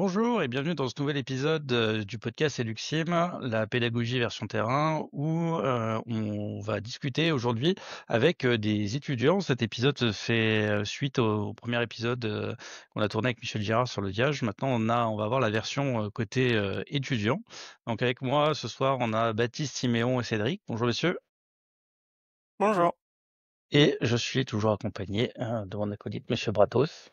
Bonjour et bienvenue dans ce nouvel épisode du podcast Eluxim, la pédagogie version terrain, où on va discuter aujourd'hui avec des étudiants. Cet épisode se fait suite au premier épisode qu'on a tourné avec Michel Girard sur le Diage. Maintenant, on va avoir la version côté étudiant. Donc avec moi ce soir, on a Baptiste, Siméon et Cédric. Bonjour messieurs. Bonjour. Et je suis toujours accompagné de mon acolyte, Monsieur Bratos.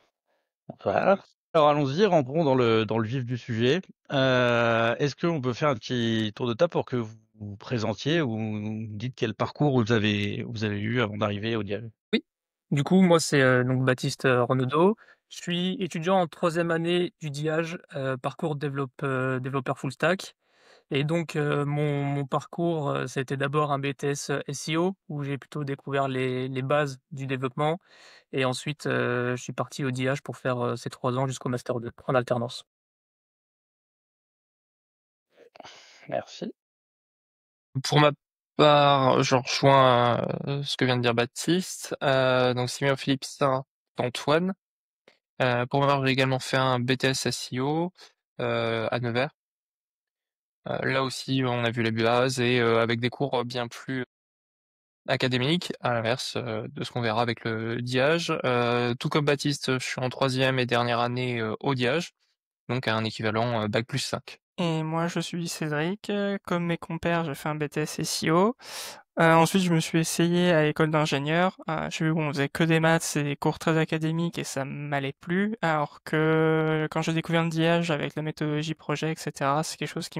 Bonsoir. Alors allons-y, rentrons dans le vif du sujet. Est-ce qu'on peut faire un petit tour de table pour que vous vous présentiez ou nous dites quel parcours vous avez eu avant d'arriver au dialogue? Oui, du coup, moi, c'est, donc Baptiste, Renaudot. Je suis étudiant en troisième année du DIAGE, parcours développeur full stack et donc mon parcours, ça a été d'abord un BTS, SEO où j'ai plutôt découvert les bases du développement et ensuite, je suis parti au DIAGE pour faire, ces 3 ans jusqu'au master 2 en alternance. Merci. Pour ma part, je rejoins, ce que vient de dire Baptiste, donc Siméon Philippe Saint Antoine. Pour ma part, j'ai également fait un BTS SEO, à Nevers. Là aussi, on a vu les bases et avec des cours, bien plus académiques, à l'inverse, de ce qu'on verra avec le DIAGE. Tout comme Baptiste, je suis en troisième et dernière année, au DIAGE, donc à un équivalent, bac+5. Et moi, je suis Cédric. Comme mes compères, j'ai fait un BTS SEO. Ensuite, je me suis essayé à l'école d'ingénieur. J'ai vu qu'on faisait que des maths et des cours très académiques et ça m'allait plus. Alors que quand j'ai découvert le DIAGE avec la méthodologie projet, etc., c'est quelque chose qui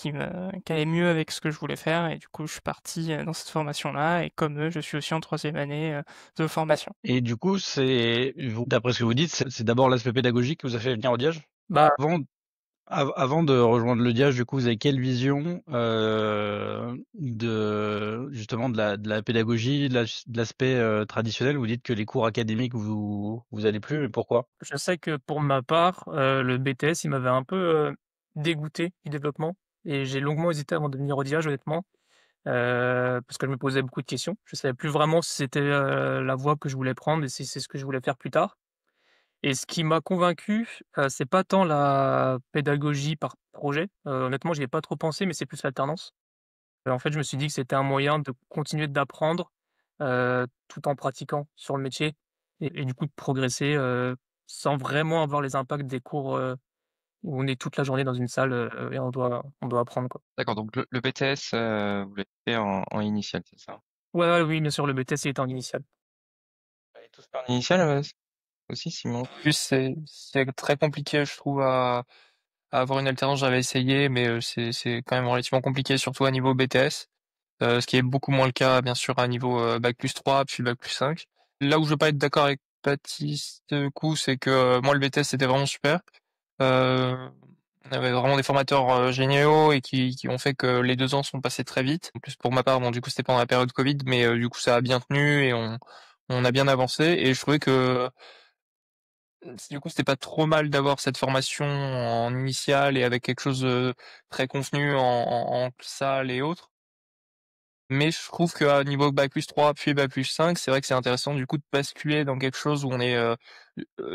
allait mieux avec ce que je voulais faire. Et du coup, je suis parti dans cette formation-là. Et comme eux, je suis aussi en troisième année de formation. Et du coup, d'après ce que vous dites, c'est d'abord l'aspect pédagogique qui vous a fait venir au Diage? Bah, Avant, Avant de rejoindre le Diage, du coup, vous avez quelle vision de justement de la pédagogie, de l'aspect traditionnel? Vous dites que les cours académiques vous allez plus, mais pourquoi? je sais que pour ma part, le BTS, il m'avait un peu, dégoûté du développement et j'ai longuement hésité avant de venir au DIAGE honnêtement, parce que je me posais beaucoup de questions. Je savais plus vraiment si c'était, la voie que je voulais prendre et si c'est ce que je voulais faire plus tard et ce qui m'a convaincu, c'est pas tant la pédagogie par projet, honnêtement, j'y ai pas trop pensé, mais c'est plus l'alternance. En fait, je me suis dit que c'était un moyen de continuer d'apprendre, tout en pratiquant sur le métier et du coup de progresser, sans vraiment avoir les impacts des cours, où on est toute la journée dans une salle, et on doit apprendre, quoi. D'accord, donc le BTS, vous l'avez fait en initial, c'est ça? Ouais, ouais, oui, bien sûr, le BTS, il était en initial. Vous avez tous fait en initial, aussi, Simon? Plus c'est très compliqué, je trouve, à avoir une alternance. J'avais essayé, mais c'est quand même relativement compliqué, surtout à niveau BTS. Ce qui est beaucoup moins le cas, bien sûr, à niveau bac+3 puis bac+5. Là où je veux pas être d'accord avec Baptiste, du coup, c'est que moi, le BTS, c'était vraiment super. Euh, on avait vraiment des formateurs géniaux et qui ont fait que les 2 ans sont passés très vite. En plus, pour ma part, bon, du coup, c'était pendant la période Covid, mais du coup, ça a bien tenu et on a bien avancé. Et je trouvais que du coup, c'était pas trop mal d'avoir cette formation en initiale et avec quelque chose de très convenu en salle et autres. Mais je trouve qu'à niveau bac+3 puis bac+5, c'est vrai que c'est intéressant du coup de basculer dans quelque chose où on est,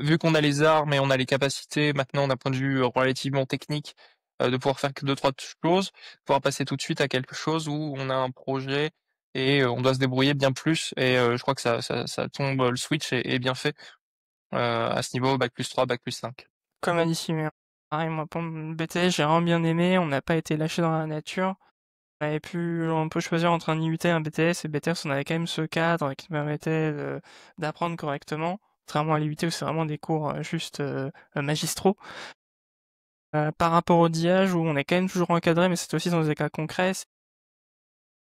vu qu'on a les armes et on a les capacités maintenant d'un point de vue relativement technique, de pouvoir faire que 2-3 choses, pouvoir passer tout de suite à quelque chose où on a un projet et on doit se débrouiller bien plus et je crois que ça tombe, le switch est bien fait, à ce niveau bac+3, bac+5. Comme a dit Siméon, pareil moi pour le BTS, j'ai vraiment bien aimé, on n'a pas été lâchés dans la nature. On peut choisir entre un IUT et un BTS, et BTS, on avait quand même ce cadre qui permettait d'apprendre correctement, contrairement à l'IUT où c'est vraiment des cours juste magistraux. Par rapport au DIAGE où on est quand même toujours encadré, mais c'est aussi dans des cas concrets.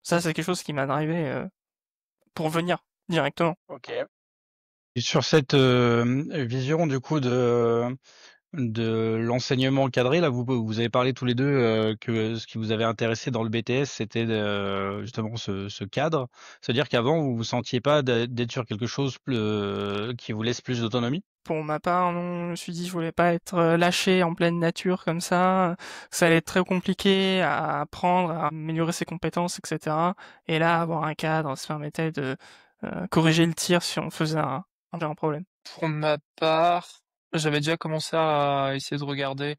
Ça, c'est quelque chose qui m'a drivé pour venir directement. Ok. Et sur cette vision du coup de l'enseignement cadré, là, vous avez parlé tous les deux que ce qui vous avait intéressé dans le BTS, c'était justement ce cadre. C'est-à-dire qu'avant, vous vous sentiez pas d'être sur quelque chose qui vous laisse plus d'autonomie? Pour ma part, non, je me suis dit, je voulais pas être lâché en pleine nature comme ça allait être très compliqué à apprendre, à améliorer ses compétences, etc. Et là, avoir un cadre, ça permettait de corriger le tir si on faisait un problème. Pour ma part, j'avais déjà commencé à essayer de regarder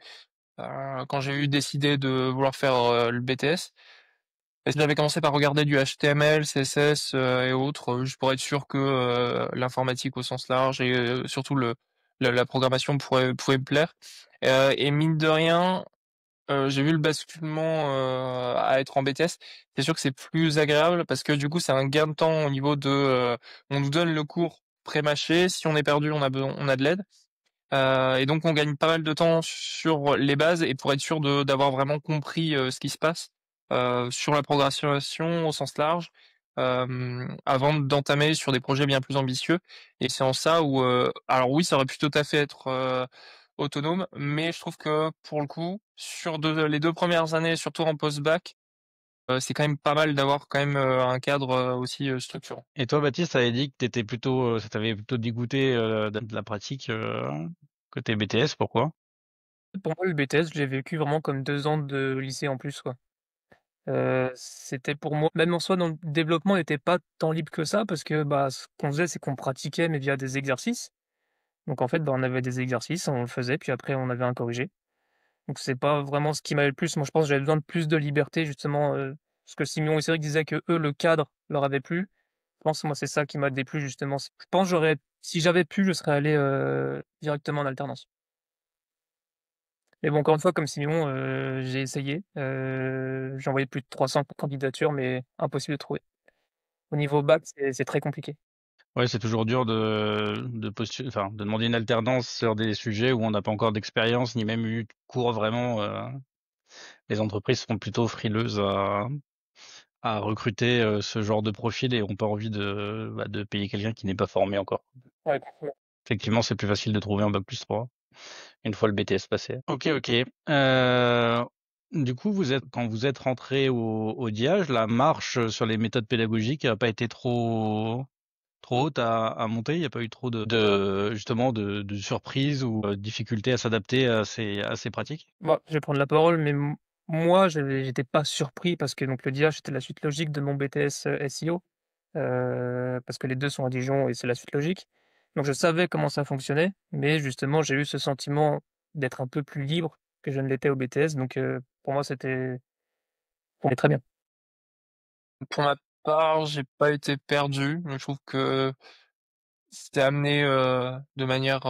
quand j'ai eu décidé de vouloir faire le BTS. Et j'avais commencé par regarder du HTML, CSS et autres, juste pour être sûr que l'informatique au sens large et surtout la programmation pouvait me plaire. Et mine de rien, j'ai vu le basculement à être en BTS. C'est sûr que c'est plus agréable parce que du coup, c'est un gain de temps au niveau de, on nous donne le cours pré-mâché. Si on est perdu, on a de l'aide. Et donc on gagne pas mal de temps sur les bases et pour être sûr d'avoir vraiment compris ce qui se passe sur la programmation au sens large avant d'entamer sur des projets bien plus ambitieux. Et c'est en ça où, alors oui, ça aurait pu tout à fait être autonome, mais je trouve que pour le coup, sur les 2 premières années, surtout en post-bac, c'est quand même pas mal d'avoir quand même un cadre aussi structurant. Et toi, Baptiste, t'avais dit que t'étais plutôt, ça t'avait plutôt dégoûté de la pratique côté BTS. Pourquoi? Pour moi, le BTS, je l'ai vécu vraiment comme 2 ans de lycée en plus, quoi. C'était pour moi même en soi dans le développement, on n'était pas tant libre que ça parce que, bah, ce qu'on faisait, c'est qu'on pratiquait mais via des exercices. Donc en fait, bah, on avait des exercices, on le faisait, puis après on avait un corrigé. Donc c'est pas vraiment ce qui m'avait le plus. Moi, je pense que j'avais besoin de plus de liberté justement, parce que Simon et Cédric disaient que eux le cadre leur avait plu. Je pense, moi, c'est ça qui m'a déplu justement. Je pense j'aurais si j'avais pu, je serais allé, directement en alternance. Mais bon, encore une fois, comme Simon, j'ai essayé, j'ai envoyé plus de 300 candidatures, mais impossible de trouver. Au niveau bac, c'est très compliqué. Ouais, c'est toujours dur de demander une alternance sur des sujets où on n'a pas encore d'expérience ni même eu de cours vraiment. Les entreprises sont plutôt frileuses à recruter ce genre de profil et ont pas envie de payer quelqu'un qui n'est pas formé encore. Ouais, Effectivement, c'est plus facile de trouver un bac plus 3 une fois le BTS passé. Ok, ok. Du coup, quand vous êtes rentré au DIAGE, la marche sur les méthodes pédagogiques n'a pas été trop haute à monter. Il n'y a pas eu trop justement de surprises ou difficultés à s'adapter à ces pratiques. Bah, je vais prendre la parole, mais moi, j'étais pas surpris parce que donc le DIA, c'était la suite logique de mon BTS, SEO, parce que les 2 sont à Dijon et c'est la suite logique. Donc je savais comment ça fonctionnait, mais justement, j'ai eu ce sentiment d'être un peu plus libre que je ne l'étais au BTS, donc pour moi, c'était très bien. Pour ma part, j'ai pas été perdu. Je trouve que c'était amené de manière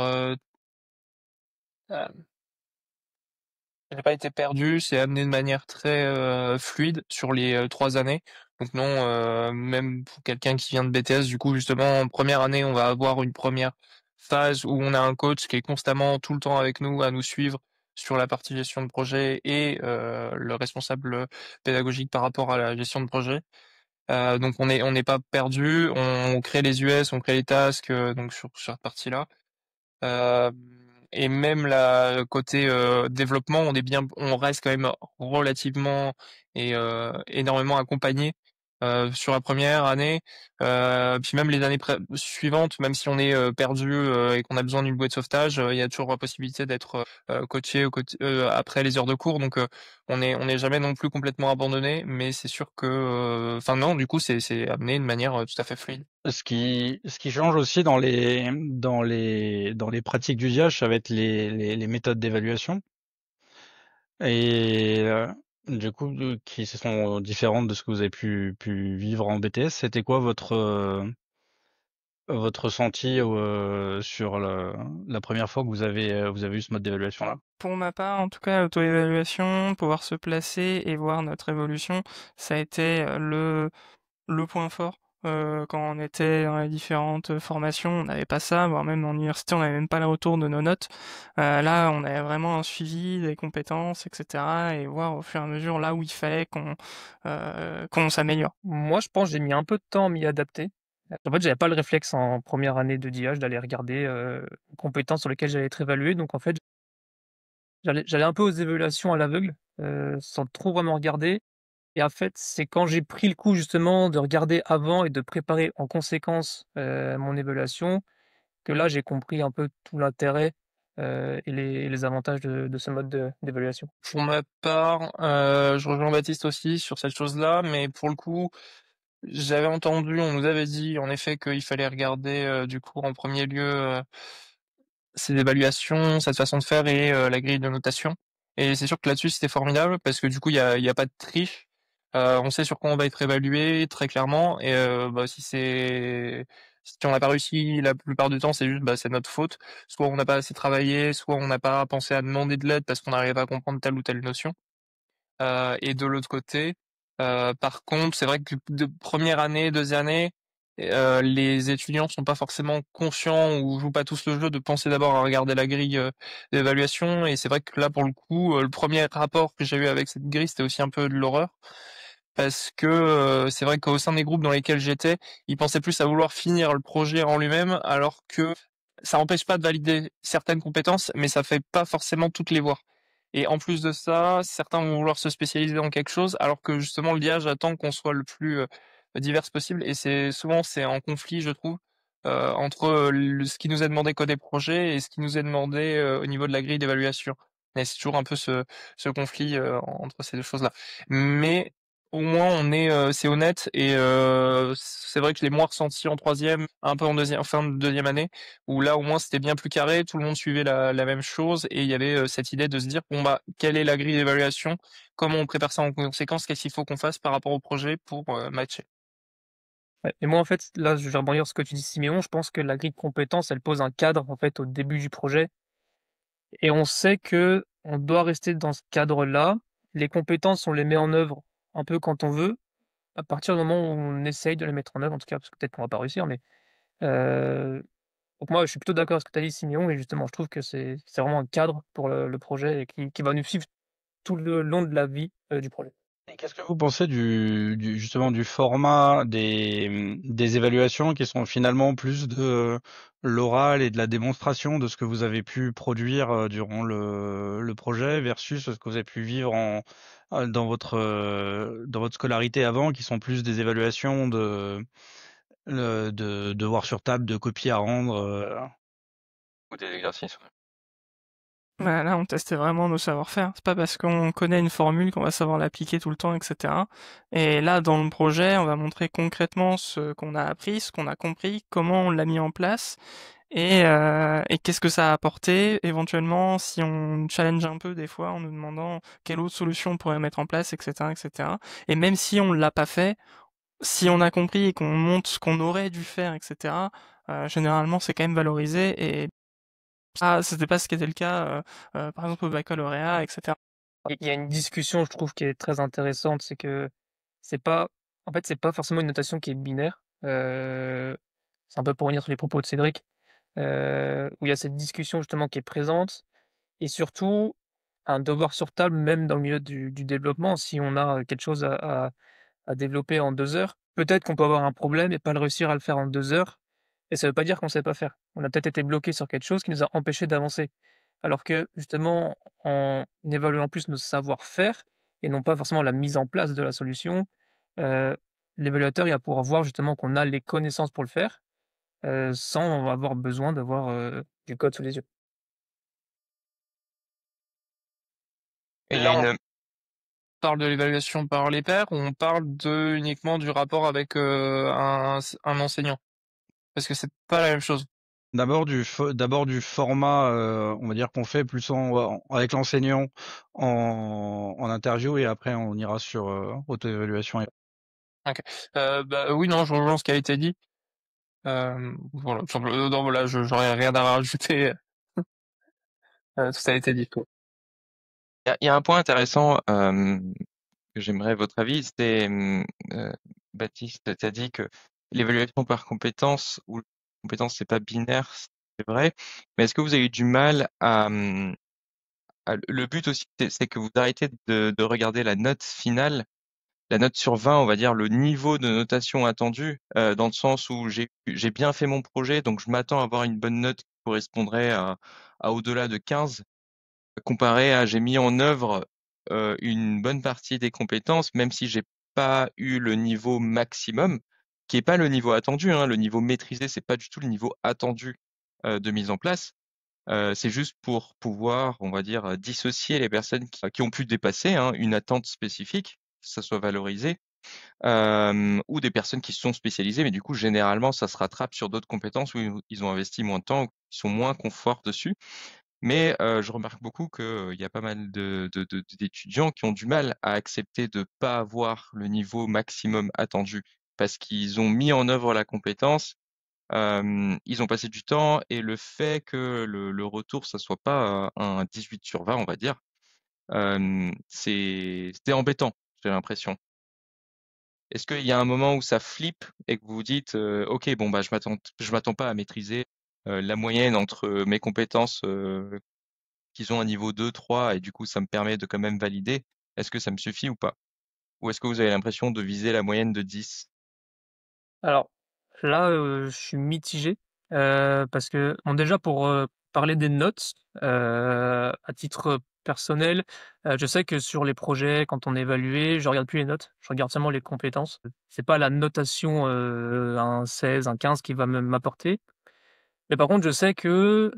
j'ai pas été perdu, c'est amené de manière très fluide sur les 3 années. Donc non, même pour quelqu'un qui vient de BTS, du coup justement en première année, on va avoir une première phase où on a un coach qui est constamment tout le temps avec nous à nous suivre sur la partie gestion de projet et le responsable pédagogique par rapport à la gestion de projet. Donc on n'est pas perdu, on crée les US, on crée les tasks donc sur cette partie-là. Euh, et même la côté développement, on reste quand même relativement et énormément accompagné sur la première année, puis même les années suivantes, même si on est perdu et qu'on a besoin d'une bouée de sauvetage, il y a toujours la possibilité d'être coaché après les heures de cours. Donc on est jamais non plus complètement abandonné, mais c'est sûr que, enfin non, du coup c'est amené de manière tout à fait fluide. Ce qui change aussi dans les pratiques du DIAGE, ça va être les méthodes d'évaluation. Et du coup, qui se sont différentes de ce que vous avez pu vivre en BTS. C'était quoi votre ressenti sur la première fois que vous avez eu ce mode d'évaluation-là? Pour ma part, en tout cas, l'auto-évaluation, pouvoir se placer et voir notre évolution, ça a été le point fort. Quand on était dans les différentes formations, on n'avait pas ça, voire même en université, on n'avait même pas le retour de nos notes. Là, on avait vraiment un suivi des compétences, etc. et voir au fur et à mesure là où il fallait qu'on s'améliore. Moi, je pense que j'ai mis un peu de temps à m'y adapter. En fait, j'avais pas le réflexe en première année de DIH d'aller regarder, les compétences sur lesquelles j'allais être évalué. Donc en fait, j'allais un peu aux évaluations à l'aveugle, sans trop vraiment regarder. Et en fait, c'est quand j'ai pris le coup justement de regarder avant et de préparer en conséquence, mon évaluation, que là, j'ai compris un peu tout l'intérêt, et les avantages de ce mode d'évaluation. Pour ma part, je rejoins Baptiste aussi sur cette chose-là, mais pour le coup, j'avais entendu, on nous avait dit en effet qu'il fallait regarder du coup en premier lieu ses évaluations, sa façon de faire et la grille de notation. Et c'est sûr que là-dessus, c'était formidable parce que du coup, il y a pas de triche. On sait sur quoi on va être évalué très clairement. Et si on n'a pas réussi la plupart du temps, c'est juste c'est notre faute. Soit on n'a pas assez travaillé, soit on n'a pas pensé à demander de l'aide parce qu'on n'arrivait pas à comprendre telle ou telle notion. Et de l'autre côté, par contre, c'est vrai que de première année, deuxième année, les étudiants sont pas forcément conscients ou jouent pas tous le jeu de penser d'abord à regarder la grille d'évaluation. Et c'est vrai que là, pour le coup, le premier rapport que j'ai eu avec cette grille, c'était aussi un peu de l'horreur. Parce que c'est vrai qu'au sein des groupes dans lesquels j'étais, ils pensaient plus à vouloir finir le projet en lui-même, alors que ça n'empêche pas de valider certaines compétences, mais ça fait pas forcément toutes les voir. Et en plus de ça, certains vont vouloir se spécialiser dans quelque chose, alors que justement l'IA attend qu'on soit le plus divers possible. Et c'est en conflit, je trouve, entre ce qui nous est demandé côté projet et ce qui nous est demandé au niveau de la grille d'évaluation. Et c'est toujours un peu ce conflit entre ces deux choses-là. Mais au moins c'est honnête et c'est vrai que je l'ai moins ressenti en troisième, un peu en fin de deuxième année, où là au moins c'était bien plus carré, tout le monde suivait la même chose et il y avait cette idée de se dire bon quelle est la grille d'évaluation, comment on prépare ça en conséquence, qu'est-ce qu'il faut qu'on fasse par rapport au projet pour matcher. Ouais. Et moi, en fait, là, je vais rebondir sur ce que tu dis, Siméon. Je pense que la grille de compétences, elle pose un cadre, en fait, au début du projet. Et on sait que on doit rester dans ce cadre-là. Les compétences, on les met en œuvre un peu quand on veut, à partir du moment où on essaye de les mettre en œuvre, en tout cas, parce que peut-être qu'on va pas réussir, mais euh, donc moi, je suis plutôt d'accord avec ce que tu as dit, Siméon, et justement, je trouve que c'est vraiment un cadre pour le projet et qui va nous suivre tout le long de la vie du projet. Et qu'est-ce que vous pensez justement du format des évaluations qui sont finalement plus de l'oral et de la démonstration de ce que vous avez pu produire durant le projet versus ce que vous avez pu vivre dans votre scolarité avant, qui sont plus des évaluations de devoirs sur table, de copies à rendre Ou des exercices. Bah, là, on testait vraiment nos savoir-faire. C'est pas parce qu'on connaît une formule qu'on va savoir l'appliquer tout le temps, etc. Et là, dans le projet, on va montrer concrètement ce qu'on a appris, ce qu'on a compris, comment on l'a mis en place, et qu'est-ce que ça a apporté. Éventuellement, si on challenge un peu des fois en nous demandant quelle autre solution on pourrait mettre en place, etc., etc. Et même si on l'a pas fait, si on a compris et qu'on montre ce qu'on aurait dû faire, etc., généralement, c'est quand même valorisé. Et c'était pas ce qui était le cas, par exemple au baccalauréat, etc. Il y a une discussion, je trouve, qui est très intéressante, c'est que c'est pas forcément une notation qui est binaire. C'est un peu pour revenir sur les propos de Cédric, où il y a cette discussion justement qui est présente, et surtout un devoir sur table, même dans le milieu du développement, si on a quelque chose à développer en 2 heures, peut-être qu'on peut avoir un problème et pas le réussir à le faire en 2 heures, et ça veut pas dire qu'on sait pas faire. On a peut-être été bloqué sur quelque chose qui nous a empêchés d'avancer. Alors que justement, en évaluant plus nos savoir-faire et non pas forcément la mise en place de la solution, heu, l'évaluateur, il va pouvoir voir justement qu'on a les connaissances pour le faire, sans avoir besoin d'avoir, du code sous les yeux. Et il y a Là, on une, parle de l'évaluation par les pairs ou on parle uniquement du rapport avec un enseignant? Parce que c'est pas la même chose. D'abord du format, on va dire qu'on fait plus avec l'enseignant en interview, et après on ira sur auto-évaluation. Ok. Oui, non, je rejoins ce qui a été dit. Voilà, non, voilà, j'aurais rien à rajouter. Tout ça a été dit. Quoi. il y a un point intéressant que j'aimerais votre avis. C'est Baptiste, tu as dit que l'évaluation par compétence ou compétence c'est pas binaire, c'est vrai. Mais est-ce que vous avez eu du mal le but aussi, c'est que vous arrêtez de regarder la note finale, la note sur 20, on va dire le niveau de notation attendu, dans le sens où j'ai bien fait mon projet, donc je m'attends à avoir une bonne note qui correspondrait à au-delà de 15, comparé à j'ai mis en œuvre une bonne partie des compétences, même si j'ai pas eu le niveau maximum, qui est pas le niveau attendu, hein. Le niveau maîtrisé, c'est pas du tout le niveau attendu de mise en place. C'est juste pour pouvoir, on va dire, dissocier les personnes qui ont pu dépasser, hein, une attente spécifique, que ça soit valorisé, ou des personnes qui se sont spécialisées, mais du coup, généralement, ça se rattrape sur d'autres compétences où ils ont investi moins de temps, ou ils sont moins confort dessus. Mais je remarque beaucoup qu'il y a pas mal d'étudiants qui ont du mal à accepter de pas avoir le niveau maximum attendu parce qu'ils ont mis en œuvre la compétence, ils ont passé du temps et le fait que le retour, ça soit pas un 18/20, on va dire, c'est embêtant, j'ai l'impression. Est-ce qu'il y a un moment où ça flippe et que vous vous dites, OK, bon, bah, je m'attends pas à maîtriser la moyenne entre mes compétences qu'ils ont un niveau 2, 3 et du coup, ça me permet de quand même valider. Est-ce que ça me suffit ou pas? Ou est-ce que vous avez l'impression de viser la moyenne de 10? Alors là, je suis mitigé, parce que bon déjà pour, parler des notes, à titre personnel, je sais que sur les projets, quand on est évalué, je regarde plus les notes, je regarde seulement les compétences. C'est pas la notation, un 16, un 15 qui va m'apporter. Mais par contre, je sais que,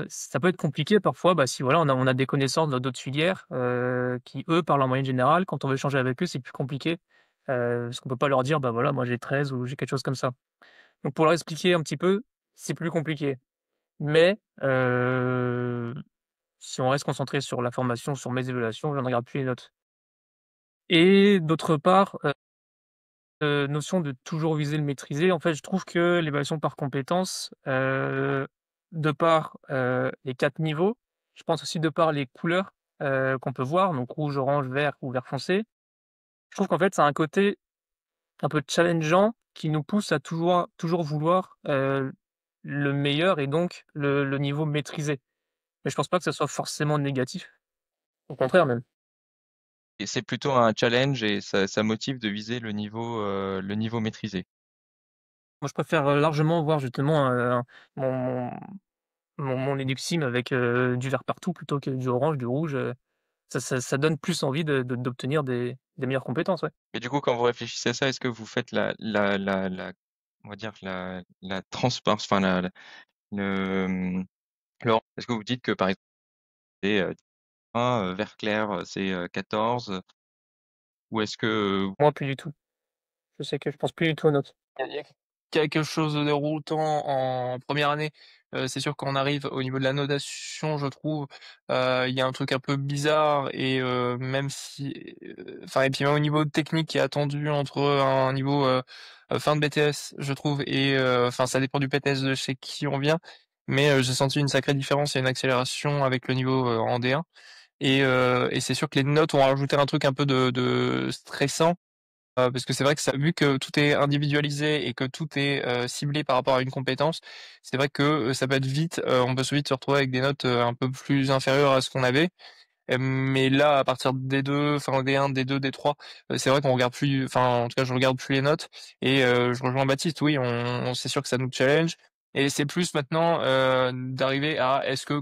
ça peut être compliqué parfois, bah, si voilà, on a des connaissances dans d'autres filières, qui eux parlent en moyenne générale. Quand on veut échanger avec eux, c'est plus compliqué, parce qu'on peut pas leur dire: «Bah, voilà, moi j'ai 13 ou j'ai quelque chose comme ça». Donc pour leur expliquer un petit peu, c'est plus compliqué. Mais, si on reste concentré sur la formation, sur mes évaluations, je ne regarde plus les notes. Et d'autre part, notion de toujours viser le maîtriser. En fait, je trouve que l'évaluation par compétences, de par, les 4 niveaux, je pense aussi de par les couleurs, qu'on peut voir, donc rouge, orange, vert ou vert foncé. Je trouve qu'en fait, ça a un côté un peu challengeant qui nous pousse à toujours vouloir, le meilleur et donc le niveau maîtrisé. Mais je pense pas que ça soit forcément négatif, au contraire même. Et c'est plutôt un challenge et ça motive de viser le niveau maîtrisé. Moi, je préfère, largement voir justement, mon mon Eduxim avec, du vert partout plutôt que du orange, du rouge, ça donne plus envie d'obtenir des meilleures compétences, ouais. Et du coup, quand vous réfléchissez à ça, est-ce que vous faites on va dire la transparence, enfin est-ce que vous dites que par exemple c'est, 1, vert clair, c'est, 14, ou est-ce que Moi, plus du tout. Je sais que je pense plus du tout aux notes. Il y a quelque chose de déroutant en première année. C'est sûr quand on arrive au niveau de la notation, je trouve, il y a un truc un peu bizarre et même si, enfin et puis même au niveau technique qui est attendu entre un niveau, fin de BTS, je trouve et enfin ça dépend du BTS de chez qui on vient, mais j'ai senti une sacrée différence et une accélération avec le niveau, en D1 et c'est sûr que les notes ont rajouté un truc un peu de stressant. Parce que c'est vrai que ça vu que tout est individualisé et que tout est, ciblé par rapport à une compétence, c'est vrai que, ça peut être vite, on peut vite se retrouver avec des notes, un peu plus inférieures à ce qu'on avait. Mais là, à partir de D2, enfin D1, D2, D3, c'est vrai qu'on regarde plus enfin, en tout cas, je regarde plus les notes et je rejoins Baptiste, oui, on c'est sûr que ça nous challenge et c'est plus maintenant, d'arriver à est-ce que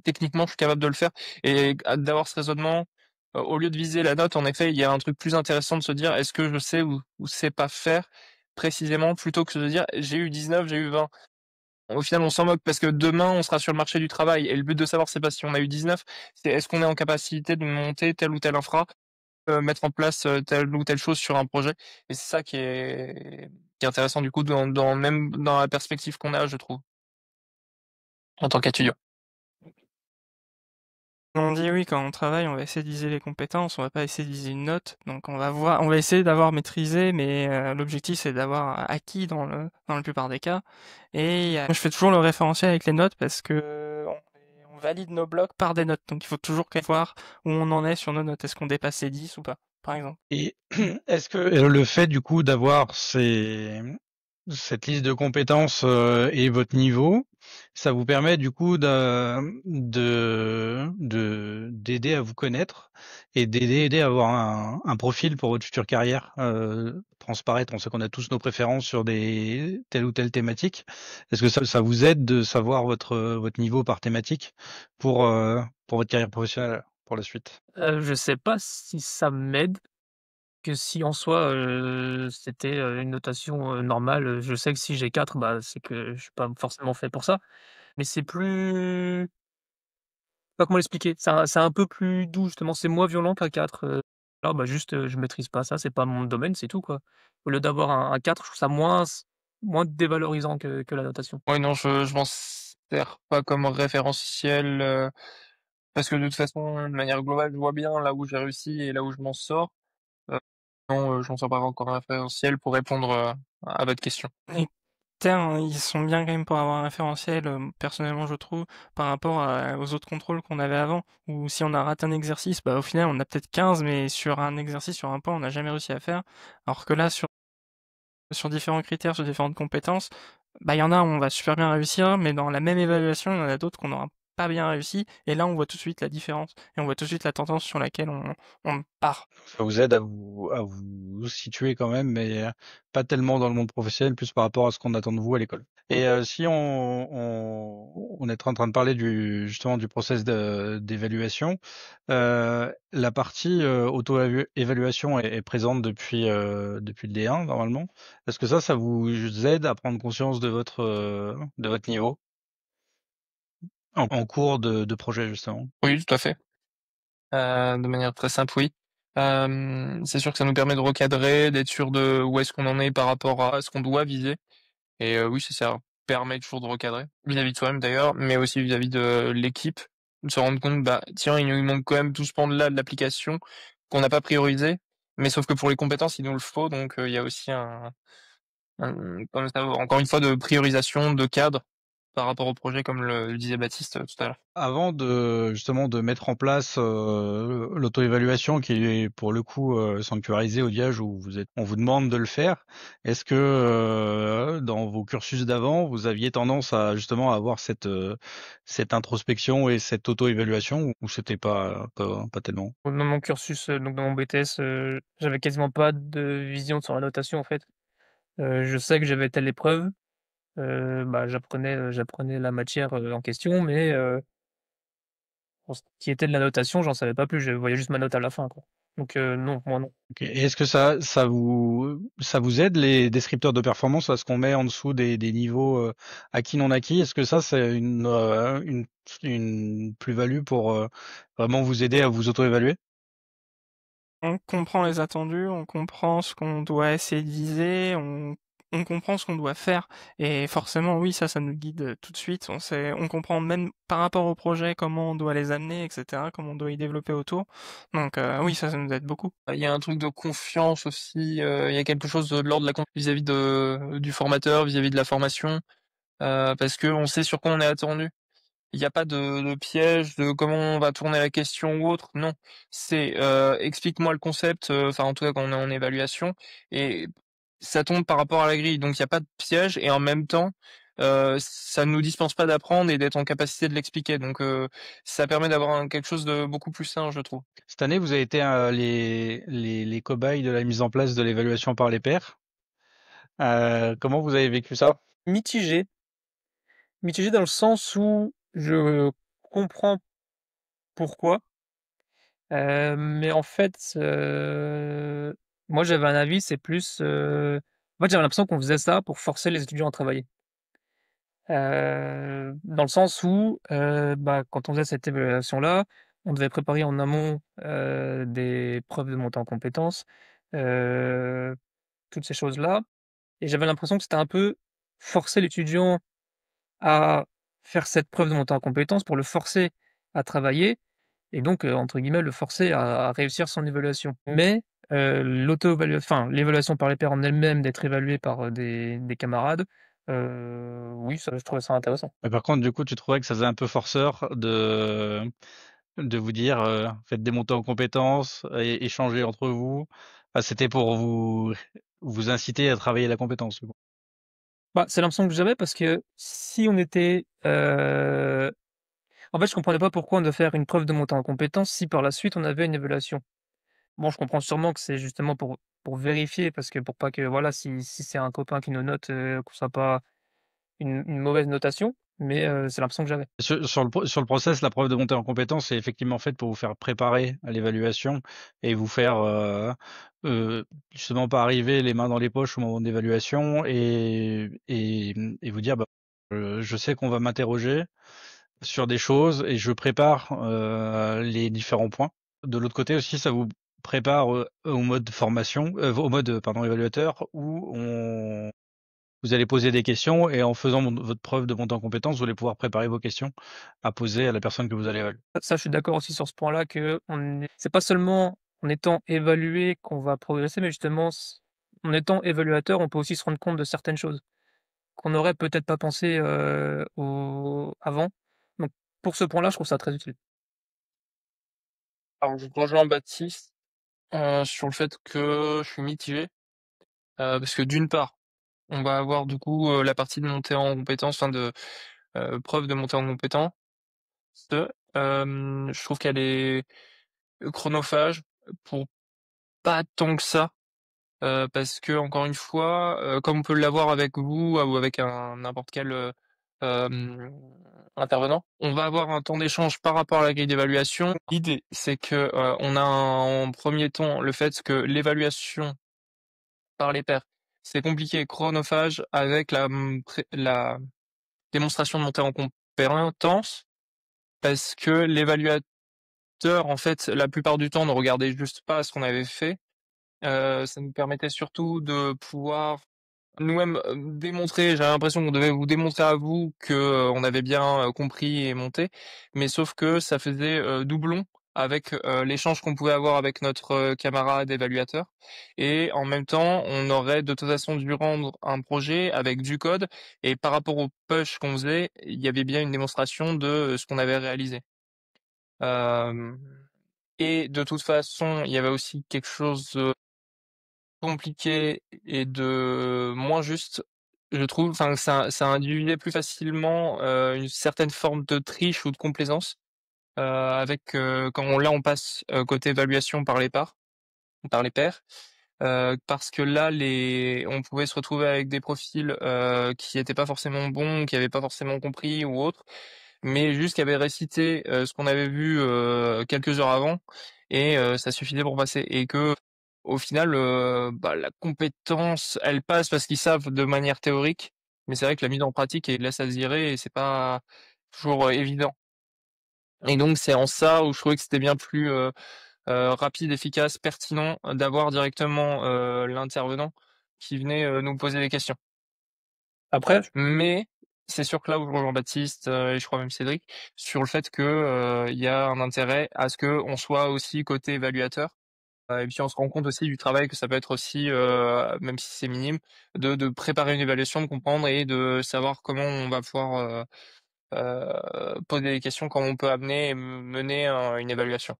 techniquement, je suis capable de le faire et d'avoir ce raisonnement, au lieu de viser la note, en effet, il y a un truc plus intéressant de se dire: «Est-ce que je sais ou sais pas faire précisément?» plutôt que de dire: «J'ai eu 19, j'ai eu 20». Au final, on s'en moque parce que demain, on sera sur le marché du travail et le but de savoir, c'est pas si on a eu 19, c'est est-ce qu'on est en capacité de monter telle ou telle infra, mettre en place, telle ou telle chose sur un projet et c'est ça qui est intéressant du coup même dans la perspective qu'on a, je trouve, en tant qu'étudiant. On dit oui, quand on travaille, on va essayer de viser les compétences, on va pas essayer de viser une note. Donc on va essayer d'avoir maîtrisé, mais l'objectif c'est d'avoir acquis dans la plupart des cas. Et moi, je fais toujours le référentiel avec les notes parce que on valide nos blocs par des notes. Donc il faut toujours voir où on en est sur nos notes. Est-ce qu'on dépasse les 10 ou pas, par exemple. Et est-ce que le fait du coup d'avoir cette liste de compétences et votre niveau, ça vous permet du coup d'aider à vous connaître et d'aider à avoir un profil pour votre future carrière transparaître. On sait qu'on a tous nos préférences sur des telle ou telle thématique. Est-ce que ça vous aide de savoir votre niveau par thématique pour votre carrière professionnelle pour la suite? Je sais pas si ça m'aide. Que si en soi, c'était, une notation, normale, je sais que si j'ai 4, bah, c'est que je suis pas forcément fait pour ça. Mais c'est plus je sais pas comment l'expliquer? C'est un peu plus doux justement, c'est moins violent qu'un 4, Là, bah, juste, je maîtrise pas ça, c'est pas mon domaine, c'est tout, quoi. Au lieu d'avoir un 4, je trouve ça moins dévalorisant que la notation. Ouais, non, je m'en sers pas comme référentiel, parce que de toute façon, de manière globale, je vois bien là où j'ai réussi et là où je m'en sors. Non, je m'en sers pas encore un référentiel pour répondre, à votre question. Les termes, ils sont bien quand même pour avoir un référentiel, personnellement je trouve, par rapport aux autres contrôles qu'on avait avant, où si on a raté un exercice, bah au final on a peut-être 15, mais sur un exercice, sur un point, on n'a jamais réussi à faire, alors que là, sur différents critères, sur différentes compétences, bah il y en a où on va super bien réussir, mais dans la même évaluation, il y en a d'autres qu'on n'aura pas bien réussi, et là on voit tout de suite la différence, et on voit tout de suite la tendance sur laquelle on part. Ça vous aide à vous situer quand même, mais pas tellement dans le monde professionnel, plus par rapport à ce qu'on attend de vous à l'école. Et si on est en train de parler justement du process d'évaluation, la partie auto-évaluation est présente depuis le D1 normalement. Est-ce que ça vous aide à prendre conscience de votre niveau en cours de projet justement? Oui, tout à fait. De manière très simple, oui. C'est sûr que ça nous permet de recadrer, d'être sûr de où est-ce qu'on en est par rapport à ce qu'on doit viser. Et oui, ça permet toujours de recadrer, vis-à-vis de soi-même d'ailleurs, mais aussi vis-à-vis de l'équipe, de se rendre compte, bah tiens, il nous manque quand même tout ce pan-là de l'application qu'on n'a pas priorisé, mais sauf que pour les compétences, il nous le faut, donc il y a aussi comme ça, encore une fois, de priorisation, de cadre par rapport au projet, comme le disait Baptiste tout à l'heure. Avant justement de mettre en place l'auto-évaluation qui est pour le coup sanctuarisée au Diage où on vous demande de le faire, est-ce que dans vos cursus d'avant vous aviez tendance à justement avoir cette introspection et cette auto-évaluation ou c'était pas tellement? Dans mon cursus, donc dans mon BTS, j'avais quasiment pas de vision sur la notation en fait. Je sais que j'avais telle épreuve, bah, j'apprenais la matière, en question, mais pour ce qui était de la notation, j'en savais pas plus, je voyais juste ma note à la fin, quoi. Donc non, moi non. Ok. Et est-ce que ça vous aide les descripteurs de performance à ce qu'on met en dessous des niveaux acquis non acquis? Est-ce que ça c'est une plus-value pour vraiment vous aider à vous auto-évaluer? On comprend les attendus, on comprend ce qu'on doit essayer de viser, on comprend ce qu'on doit faire. Et forcément, oui, ça nous guide tout de suite. On comprend même par rapport au projet comment on doit les amener, etc., comment on doit y développer autour. Donc oui, ça nous aide beaucoup. Il y a un truc de confiance aussi, il y a quelque chose de l'ordre de la confiance vis-à-vis du formateur, vis-à-vis de la formation, parce qu'on sait sur quoi on est attendu. Il n'y a pas de piège, de comment on va tourner la question ou autre, non. C'est explique-moi le concept, enfin en tout cas quand on est en évaluation, et ça tombe par rapport à la grille, donc il n'y a pas de piège, et en même temps, ça ne nous dispense pas d'apprendre et d'être en capacité de l'expliquer, donc ça permet d'avoir quelque chose de beaucoup plus sain, je trouve. Cette année, vous avez été les cobayes de la mise en place de l'évaluation par les pairs. Comment vous avez vécu ça? Mitigé. Mitigé dans le sens où je comprends pourquoi, mais en fait, moi j'avais un avis, c'est plus, en fait, j'avais l'impression qu'on faisait ça pour forcer les étudiants à travailler. Dans le sens où, bah, quand on faisait cette évaluation-là, on devait préparer en amont, des preuves de montée en compétences, heu, toutes ces choses-là, et j'avais l'impression que c'était un peu forcer l'étudiant à faire cette preuve de montée en compétences pour le forcer à travailler, et donc, entre guillemets, le forcer à réussir son évaluation. Mais, l'évaluation par les pairs en elle-même, d'être évalué par, des camarades, oui, ça, je trouvais ça intéressant. Mais par contre, du coup, tu trouvais que ça faisait un peu forceur de vous dire, faites des montées en compétences et échangez entre vous. Enfin, c'était pour vous inciter à travailler la compétence, du coup. Bah, c'est l'impression que j'avais parce que si on était, en fait, je comprenais pas pourquoi on devait faire une preuve de montée en compétences si par la suite on avait une évaluation. Bon, je comprends sûrement que c'est justement pour vérifier, parce que pour pas que, voilà, si c'est un copain qui nous note, qu'on soit pas une mauvaise notation, mais c'est l'impression que j'avais. Sur le process, la preuve de montée en compétence est effectivement faite pour vous faire préparer à l'évaluation et vous faire justement pas arriver les mains dans les poches au moment de l'évaluation et vous dire bah, je sais qu'on va m'interroger sur des choses et je prépare les différents points. De l'autre côté aussi, ça vous prépare au mode formation, au mode évaluateur, où vous allez poser des questions et en faisant votre preuve de montée en compétence, vous allez pouvoir préparer vos questions à poser à la personne que vous allez évaluer. Ça, je suis d'accord aussi sur ce point-là que c'est pas seulement en étant évalué qu'on va progresser, mais justement, en étant évaluateur, on peut aussi se rendre compte de certaines choses qu'on n'aurait peut-être pas pensé avant. Donc, pour ce point-là, je trouve ça très utile. Alors, je rejoins Baptiste sur le fait que je suis mitigé, parce que d'une part, on va avoir du coup la partie de montée en compétence, enfin de preuve de montée en compétence. Je trouve qu'elle est chronophage pour pas tant que ça, parce que encore une fois, comme on peut l'avoir avec vous ou avec n'importe quel hem, intervenant, on va avoir un temps d'échange par rapport à la grille d'évaluation. L'idée, c'est que on a en premier temps le fait que l'évaluation par les pairs, c'est compliqué et chronophage avec la démonstration de montée en compétence, parce que l'évaluateur, en fait, la plupart du temps, ne regardait juste pas ce qu'on avait fait. Ça nous permettait surtout de pouvoir nous-mêmes démontrer. J'avais l'impression qu'on devait vous démontrer à vous que on avait bien compris et monté, mais sauf que ça faisait doublon avec l'échange qu'on pouvait avoir avec notre camarade évaluateur, et en même temps on aurait de toute façon dû rendre un projet avec du code, et par rapport au push qu'on faisait, il y avait bien une démonstration de ce qu'on avait réalisé. Et de toute façon, il y avait aussi quelque chose compliqué et de moins juste, je trouve. Enfin, ça induisait plus facilement une certaine forme de triche ou de complaisance avec quand on passe côté évaluation par les pairs, parce que là on pouvait se retrouver avec des profils qui étaient pas forcément bons, qui avaient pas forcément compris ou autre, mais juste qui avaient récité ce qu'on avait vu quelques heures avant, et ça suffisait pour passer, et que au final la compétence, elle passe parce qu'ils savent de manière théorique, mais c'est vrai que la mise en pratique elle laisse à désirer et c'est pas toujours évident. Et donc c'est en ça où je trouvais que c'était bien plus rapide, efficace, pertinent d'avoir directement l'intervenant qui venait nous poser des questions. Après, mais c'est sûr que là où je rejoins Baptiste et je crois même Cédric, sur le fait que il y a un intérêt à ce que on soit aussi côté évaluateur, et puis on se rend compte aussi du travail que ça peut être aussi, même si c'est minime, de préparer une évaluation, de comprendre et de savoir comment on va pouvoir poser des questions, comment on peut amener et mener une évaluation.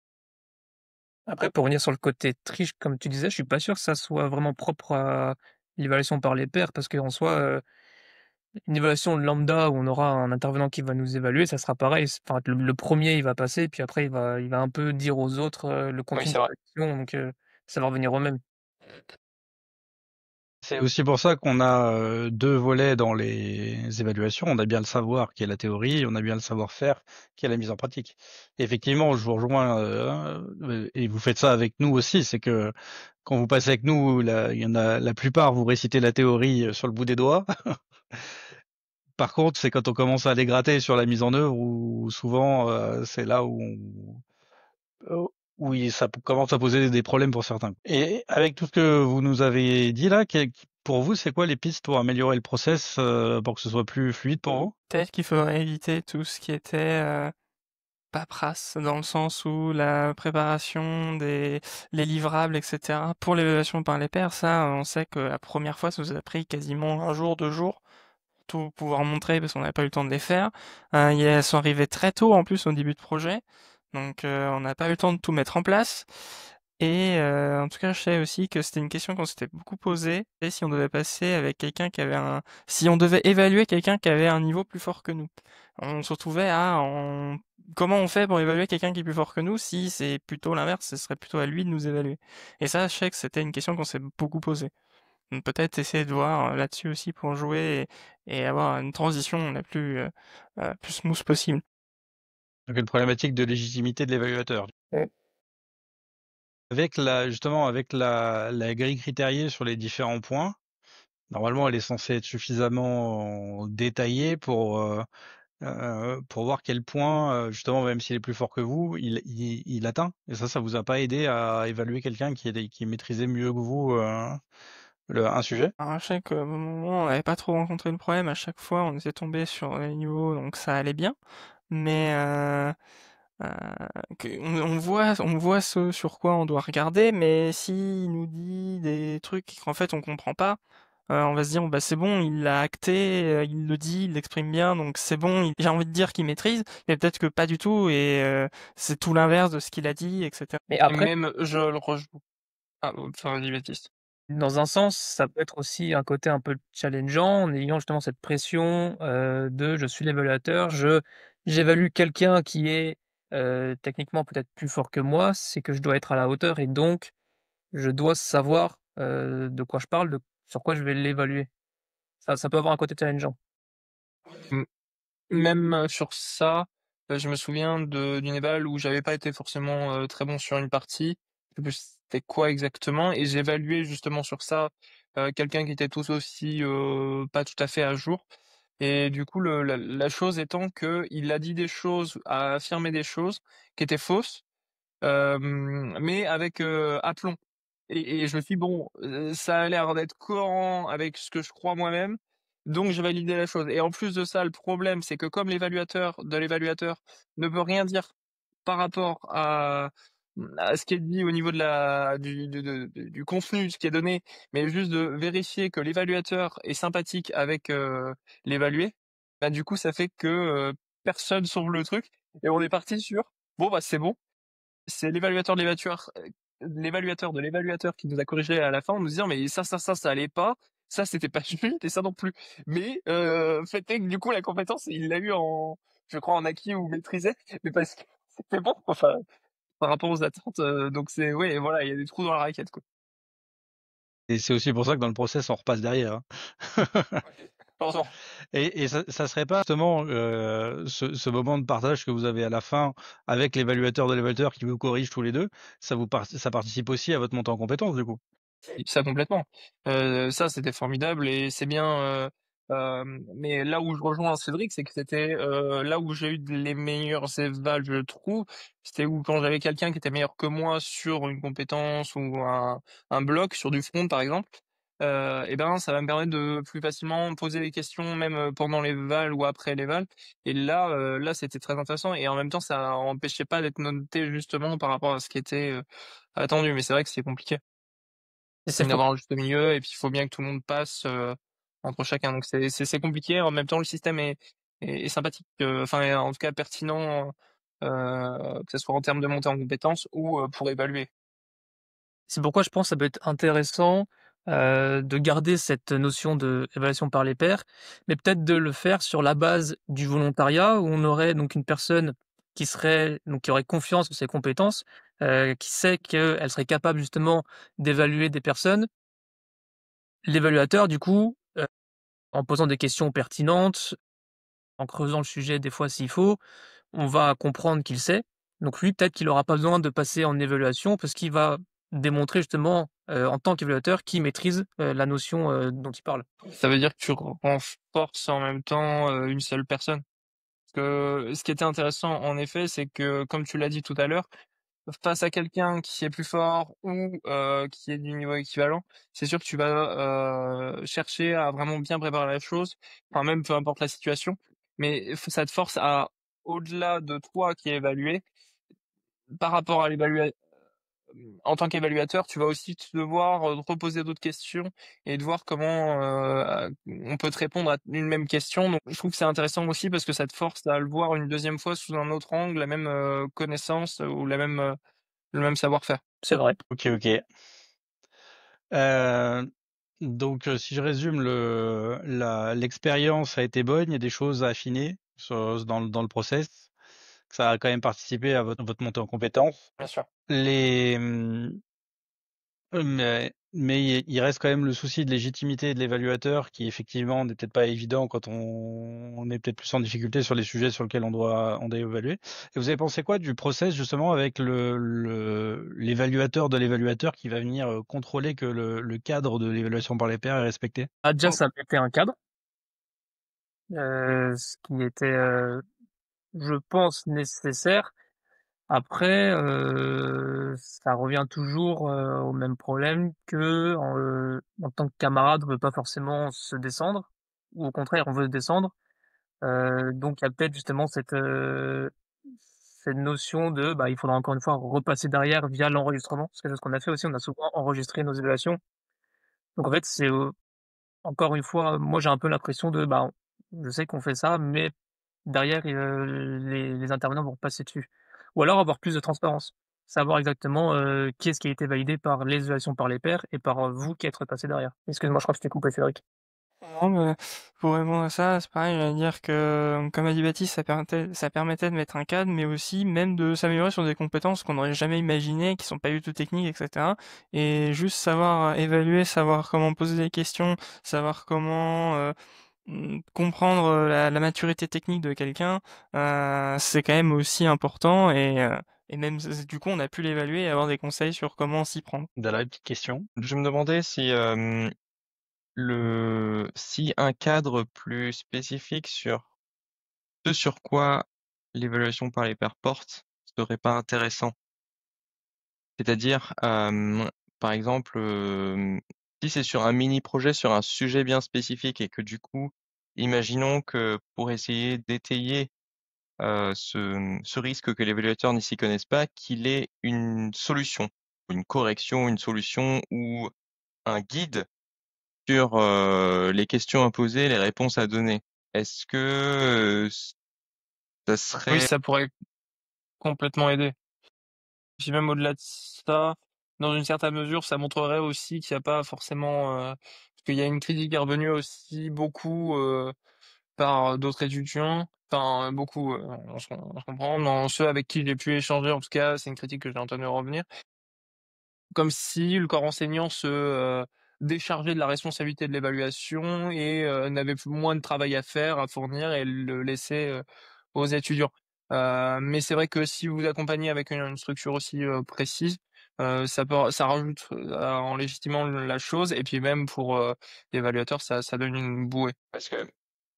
Après, pour revenir sur le côté triche, comme tu disais, je suis pas sûr que ça soit vraiment propre à l'évaluation par les pairs, parce qu'en soi, une évaluation lambda où on aura un intervenant qui va nous évaluer, ça sera pareil. Enfin, le premier, il va passer, puis après, il va un peu dire aux autres le contenu de la question, donc ça va revenir au même. C'est aussi pour ça qu'on a 2 volets dans les évaluations. On a bien le savoir qui est la théorie, et on a bien le savoir-faire qui est la mise en pratique. Et effectivement, je vous rejoins, et vous faites ça avec nous aussi, c'est que quand vous passez avec nous, il y en a la plupart, vous récitez la théorie sur le bout des doigts. Par contre, c'est quand on commence à les gratter sur la mise en œuvre où souvent, c'est là où ça commence à poser des problèmes pour certains. Et avec tout ce que vous nous avez dit là, pour vous, c'est quoi les pistes pour améliorer le process pour que ce soit plus fluide pour vous? Peut-être qu'il faudrait éviter tout ce qui était paperasse, dans le sens où la préparation les livrables, etc. Pour l'évaluation par les pairs, ça, on sait que la première fois, ça nous a pris quasiment 1 jour, 2 jours, pour tout pouvoir montrer, parce qu'on n'avait pas eu le temps de les faire. Elles sont arrivées très tôt, en plus, au début de projet, donc on n'a pas eu le temps de tout mettre en place. Et en tout cas, je sais aussi que c'était une question qu'on s'était beaucoup posée, et si on devait passer avec quelqu'un qui avait si on devait évaluer quelqu'un qui avait un niveau plus fort que nous. On se retrouvait comment on fait pour évaluer quelqu'un qui est plus fort que nous si c'est plutôt l'inverse, ce serait plutôt à lui de nous évaluer. Et ça, je sais que c'était une question qu'on s'est beaucoup posée. Donc peut-être essayer de voir là-dessus aussi pour jouer et avoir une transition la plus smooth possible. Donc une problématique de légitimité de l'évaluateur. Justement, avec la grille critériée sur les différents points, normalement, elle est censée être suffisamment détaillée pour pour voir quel point, justement, même s'il est plus fort que vous, il atteint. Et ça vous a pas aidé à évaluer quelqu'un qui maîtrisait mieux que vous un sujet? Alors, à chaque moment, on n'avait pas trop rencontré le problème. À chaque fois, on était tombé sur les niveaux, donc ça allait bien. Mais on voit ce sur quoi on doit regarder, mais s'il nous dit des trucs qu'en fait on comprend pas, on va se dire bah c'est bon, il l'a acté, il le dit, il l'exprime bien, donc c'est bon. J'ai envie de dire qu'il maîtrise, mais peut-être que pas du tout, et c'est tout l'inverse de ce qu'il a dit, etc. Mais Et après, même, je le rejoue. Ah, enfin, vas-y, Baptiste. dans un sens, ça peut être aussi un côté un peu challengeant en ayant justement cette pression, de je suis l'évaluateur, j'évalue quelqu'un qui est, techniquement peut-être plus fort que moi, c'est que je dois être à la hauteur et donc je dois savoir, de quoi je parle, de sur quoi je vais l'évaluer. Ça peut avoir un côté challengeant. Mmh. Même, sur ça, je me souviens d'une éval où j'avais pas été forcément, très bon sur une partie. Je sais plus c'était quoi exactement et j'évaluais justement sur ça, quelqu'un qui était tout aussi, pas tout à fait à jour et du coup la chose étant qu'il a dit des choses, a affirmé des choses qui étaient fausses, mais avec, aplomb et je me suis dit: «Bon, ça a l'air d'être cohérent avec ce que je crois moi-même, donc j'ai validé la chose» et en plus de ça, le problème, c'est que comme l'évaluateur ne peut rien dire par rapport à ce qui est dit au niveau de la du contenu, de ce qui est donné, mais juste de vérifier que l'évaluateur est sympathique avec, l'évalué, bah, du coup, ça fait que, personne sauve le truc et on est parti sur: «Bon, bah, c'est bon, c'est l'évaluateur de l'évaluateur qui nous a corrigé à la fin en nous disant mais ça allait pas, ça c'était pas juste et ça non plus. Mais fait est que du coup la compétence il l'a eu en je crois en acquis ou maîtrisé, mais parce que c'était bon enfin par rapport aux attentes donc c'est ouais voilà il y a des trous dans la raquette quoi. Et c'est aussi pour ça que dans le process, on repasse derrière, hein. Heureusement. Et ça serait pas justement ce moment de partage que vous avez à la fin avec l'évaluateur de l'évaluateur qui vous corrige tous les deux, ça participe aussi à votre montée en compétence du coup? Ça complètement. Ça c'était formidable et c'est bien, mais là où je rejoins Cédric, c'est que c'était, là où j'ai eu les meilleures évals, je trouve, c'était où quand j'avais quelqu'un qui était meilleur que moi sur une compétence ou un bloc, sur du front par exemple, et ben, ça va me permettre de plus facilement poser des questions même, pendant l'éval ou après l'éval et là, c'était très intéressant et en même temps, ça empêchait pas d'être noté justement par rapport à ce qui était, attendu. Mais c'est vrai que c'est compliqué. Et C'est c'est d'avoir un juste milieu et puis il faut bien que tout le monde passe, entre chacun donc c'est compliqué. En même temps, le système est sympathique, enfin, en tout cas pertinent, que ce soit en termes de montée en compétences ou, pour évaluer. C'est pourquoi je pense que ça peut être intéressant, de garder cette notion d'évaluation par les pairs, mais peut-être de le faire sur la base du volontariat où on aurait donc une personne qui aurait confiance en ses compétences, qui sait qu'elle serait capable justement d'évaluer des personnes. L'évaluateur du coup, en posant des questions pertinentes, en creusant le sujet des fois s'il faut, on va comprendre qu'il sait. Donc lui, peut-être qu'il aura pas besoin de passer en évaluation parce qu'il va démontrer justement, en tant qu'évaluateur qu'il maîtrise, la notion, dont il parle. Ça veut dire que tu renforces en même temps, une seule personne. Parce que ce qui était intéressant en effet, c'est que comme tu l'as dit tout à l'heure, face à quelqu'un qui est plus fort ou qui est du niveau équivalent, c'est sûr que tu vas, chercher à vraiment bien préparer la chose, enfin même peu importe la situation, mais ça te force à au-delà de toi qui est évalué, par rapport à en tant qu'évaluateur, tu vas aussi te devoir, te reposer d'autres questions et de voir comment, on peut te répondre à une même question. Donc je trouve que c'est intéressant aussi parce que ça te force à le voir une deuxième fois sous un autre angle, la même, connaissance ou le même savoir-faire. C'est vrai. OK, OK. Heu, donc si je résume l'expérience a été bonne, il y a des choses à affiner dans le process. Ça a quand même participé à votre montée en compétences. Bien sûr. Les, mais il reste quand même le souci de légitimité de l'évaluateur qui effectivement n'est peut-être pas évident quand on est peut-être plus en difficulté sur les sujets sur lesquels on doit évaluer. Et vous avez pensé quoi du process justement avec l'évaluateur de l'évaluateur qui va venir contrôler que le cadre de l'évaluation par les pairs est respecté? Ah déjà ça mettait un cadre. ce qui était, je pense, nécessaire. Après, ça revient toujours, au même problème que en tant que camarade, on veut pas forcément se descendre ou au contraire, on veut se descendre. Donc il y a peut-être justement cette notion de, bah, il faudra encore une fois repasser derrière via l'enregistrement. Parce que c'est ce qu'on a fait aussi, on a souvent enregistré nos évaluations. Donc en fait, c'est, encore une fois, moi j'ai un peu l'impression de, bah, je sais qu'on fait ça, mais derrière, les intervenants vont passer dessus. Ou alors avoir plus de transparence. Savoir exactement, qu'est-ce qui a été validé par les évaluations par les pairs et par, vous qui êtes repassé derrière. Excuse-moi, je crois que je t'ai coupé, Cédric. Non, mais pour répondre à ça, c'est pareil, j'allais dire que, comme a dit Baptiste, ça permettait de mettre un cadre, mais aussi même de s'améliorer sur des compétences qu'on n'aurait jamais imaginées, qui sont pas du tout techniques, etc. Et juste savoir évaluer, savoir comment poser des questions, savoir comment comprendre la maturité technique de quelqu'un, c'est quand même aussi important et même du coup on a pu l'évaluer et avoir des conseils sur comment s'y prendre. Dala, une petite question. Je me demandais si un cadre plus spécifique sur ce sur quoi l'évaluation par les pairs porte serait pas intéressant. C'est-à-dire, par exemple, si c'est sur un mini projet, sur un sujet bien spécifique et que du coup, imaginons que pour essayer d'étayer ce risque que l'évaluateur n'y s'y connaisse pas, qu'il ait une solution, une correction, une solution ou un guide sur les questions à poser, les réponses à donner. Est-ce que ça Oui, serait... ça pourrait complètement aider. Puis même au-delà de ça, dans une certaine mesure, ça montrerait aussi qu'il y a pas forcément, parce qu'il y a une critique qui est revenue aussi beaucoup, par d'autres étudiants, enfin beaucoup, on se comprend, dans ceux avec qui j'ai pu échanger en tout cas, c'est une critique que j'ai entendu revenir. Comme si le corps enseignant se, déchargeait de la responsabilité de l'évaluation et n'avait plus moins de travail à faire, à fournir et le laissait, aux étudiants. Mais c'est vrai que si vous accompagnez avec une structure aussi, précise, ça rajoute, en légitimant la chose et puis même pour, l'évaluateur, ça donne une bouée. Parce que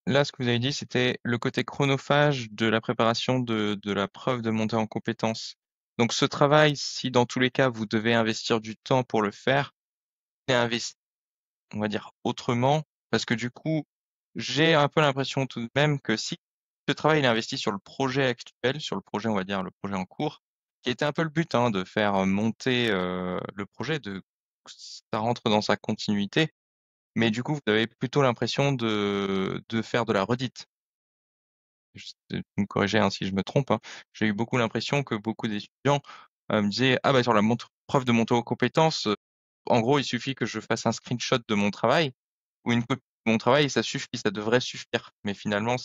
là, ce que vous avez dit, c'était le côté chronophage de la préparation de la preuve de montée en compétences. Donc ce travail, si dans tous les cas, vous devez investir du temps pour le faire, c'est investi, on va dire, autrement, parce que du coup, j'ai un peu l'impression tout de même que si ce travail il est investi sur le projet actuel, sur le projet, on va dire, le projet en cours, qui était un peu le but, hein, de faire monter le projet, de ça rentre dans sa continuité, mais du coup, vous avez plutôt l'impression de faire de la redite. Vous me corrigez, hein, si je me trompe, hein. J'ai eu beaucoup l'impression que beaucoup d'étudiants me disaient, ah bah sur la preuve de montée aux compétences, en gros, il suffit que je fasse un screenshot de mon travail ou une copie de mon travail et ça suffit, ça devrait suffire. Mais finalement,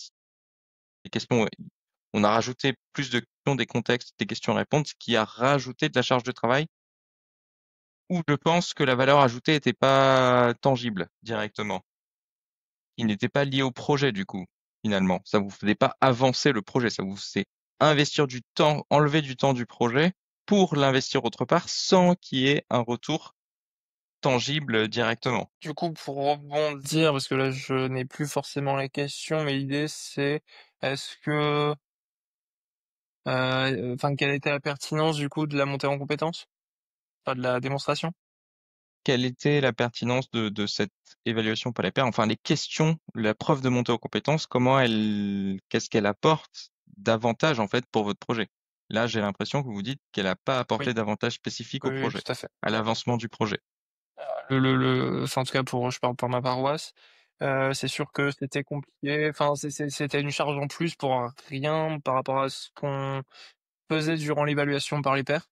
les questions, on a rajouté plus de questions, des contextes, des questions-réponses, ce qui a rajouté de la charge de travail où je pense que la valeur ajoutée n'était pas tangible directement. Il n'était pas lié au projet du coup, finalement. Ça vous faisait pas avancer le projet, ça vous faisait investir du temps, enlever du temps du projet pour l'investir autre part sans qu'il y ait un retour tangible directement. Du coup, pour rebondir, parce que là, je n'ai plus forcément les questions, mais l'idée c'est, est-ce que, enfin, quelle était la pertinence du coup de la montée en compétences? Pas de la démonstration? Quelle était la pertinence de cette évaluation par les pairs? Enfin, les questions, la preuve de montée aux compétences, qu'est-ce qu'elle apporte davantage en fait pour votre projet? Là, j'ai l'impression que vous dites qu'elle n'a pas Oui, apporté d'avantage spécifique au oui, oui, projet, tout à fait. à l'avancement du projet. Enfin, en tout cas, je parle pour ma paroisse, c'est sûr que c'était compliqué. Enfin, c'était une charge en plus pour rien par rapport à ce qu'on faisait durant l'évaluation par les pairs.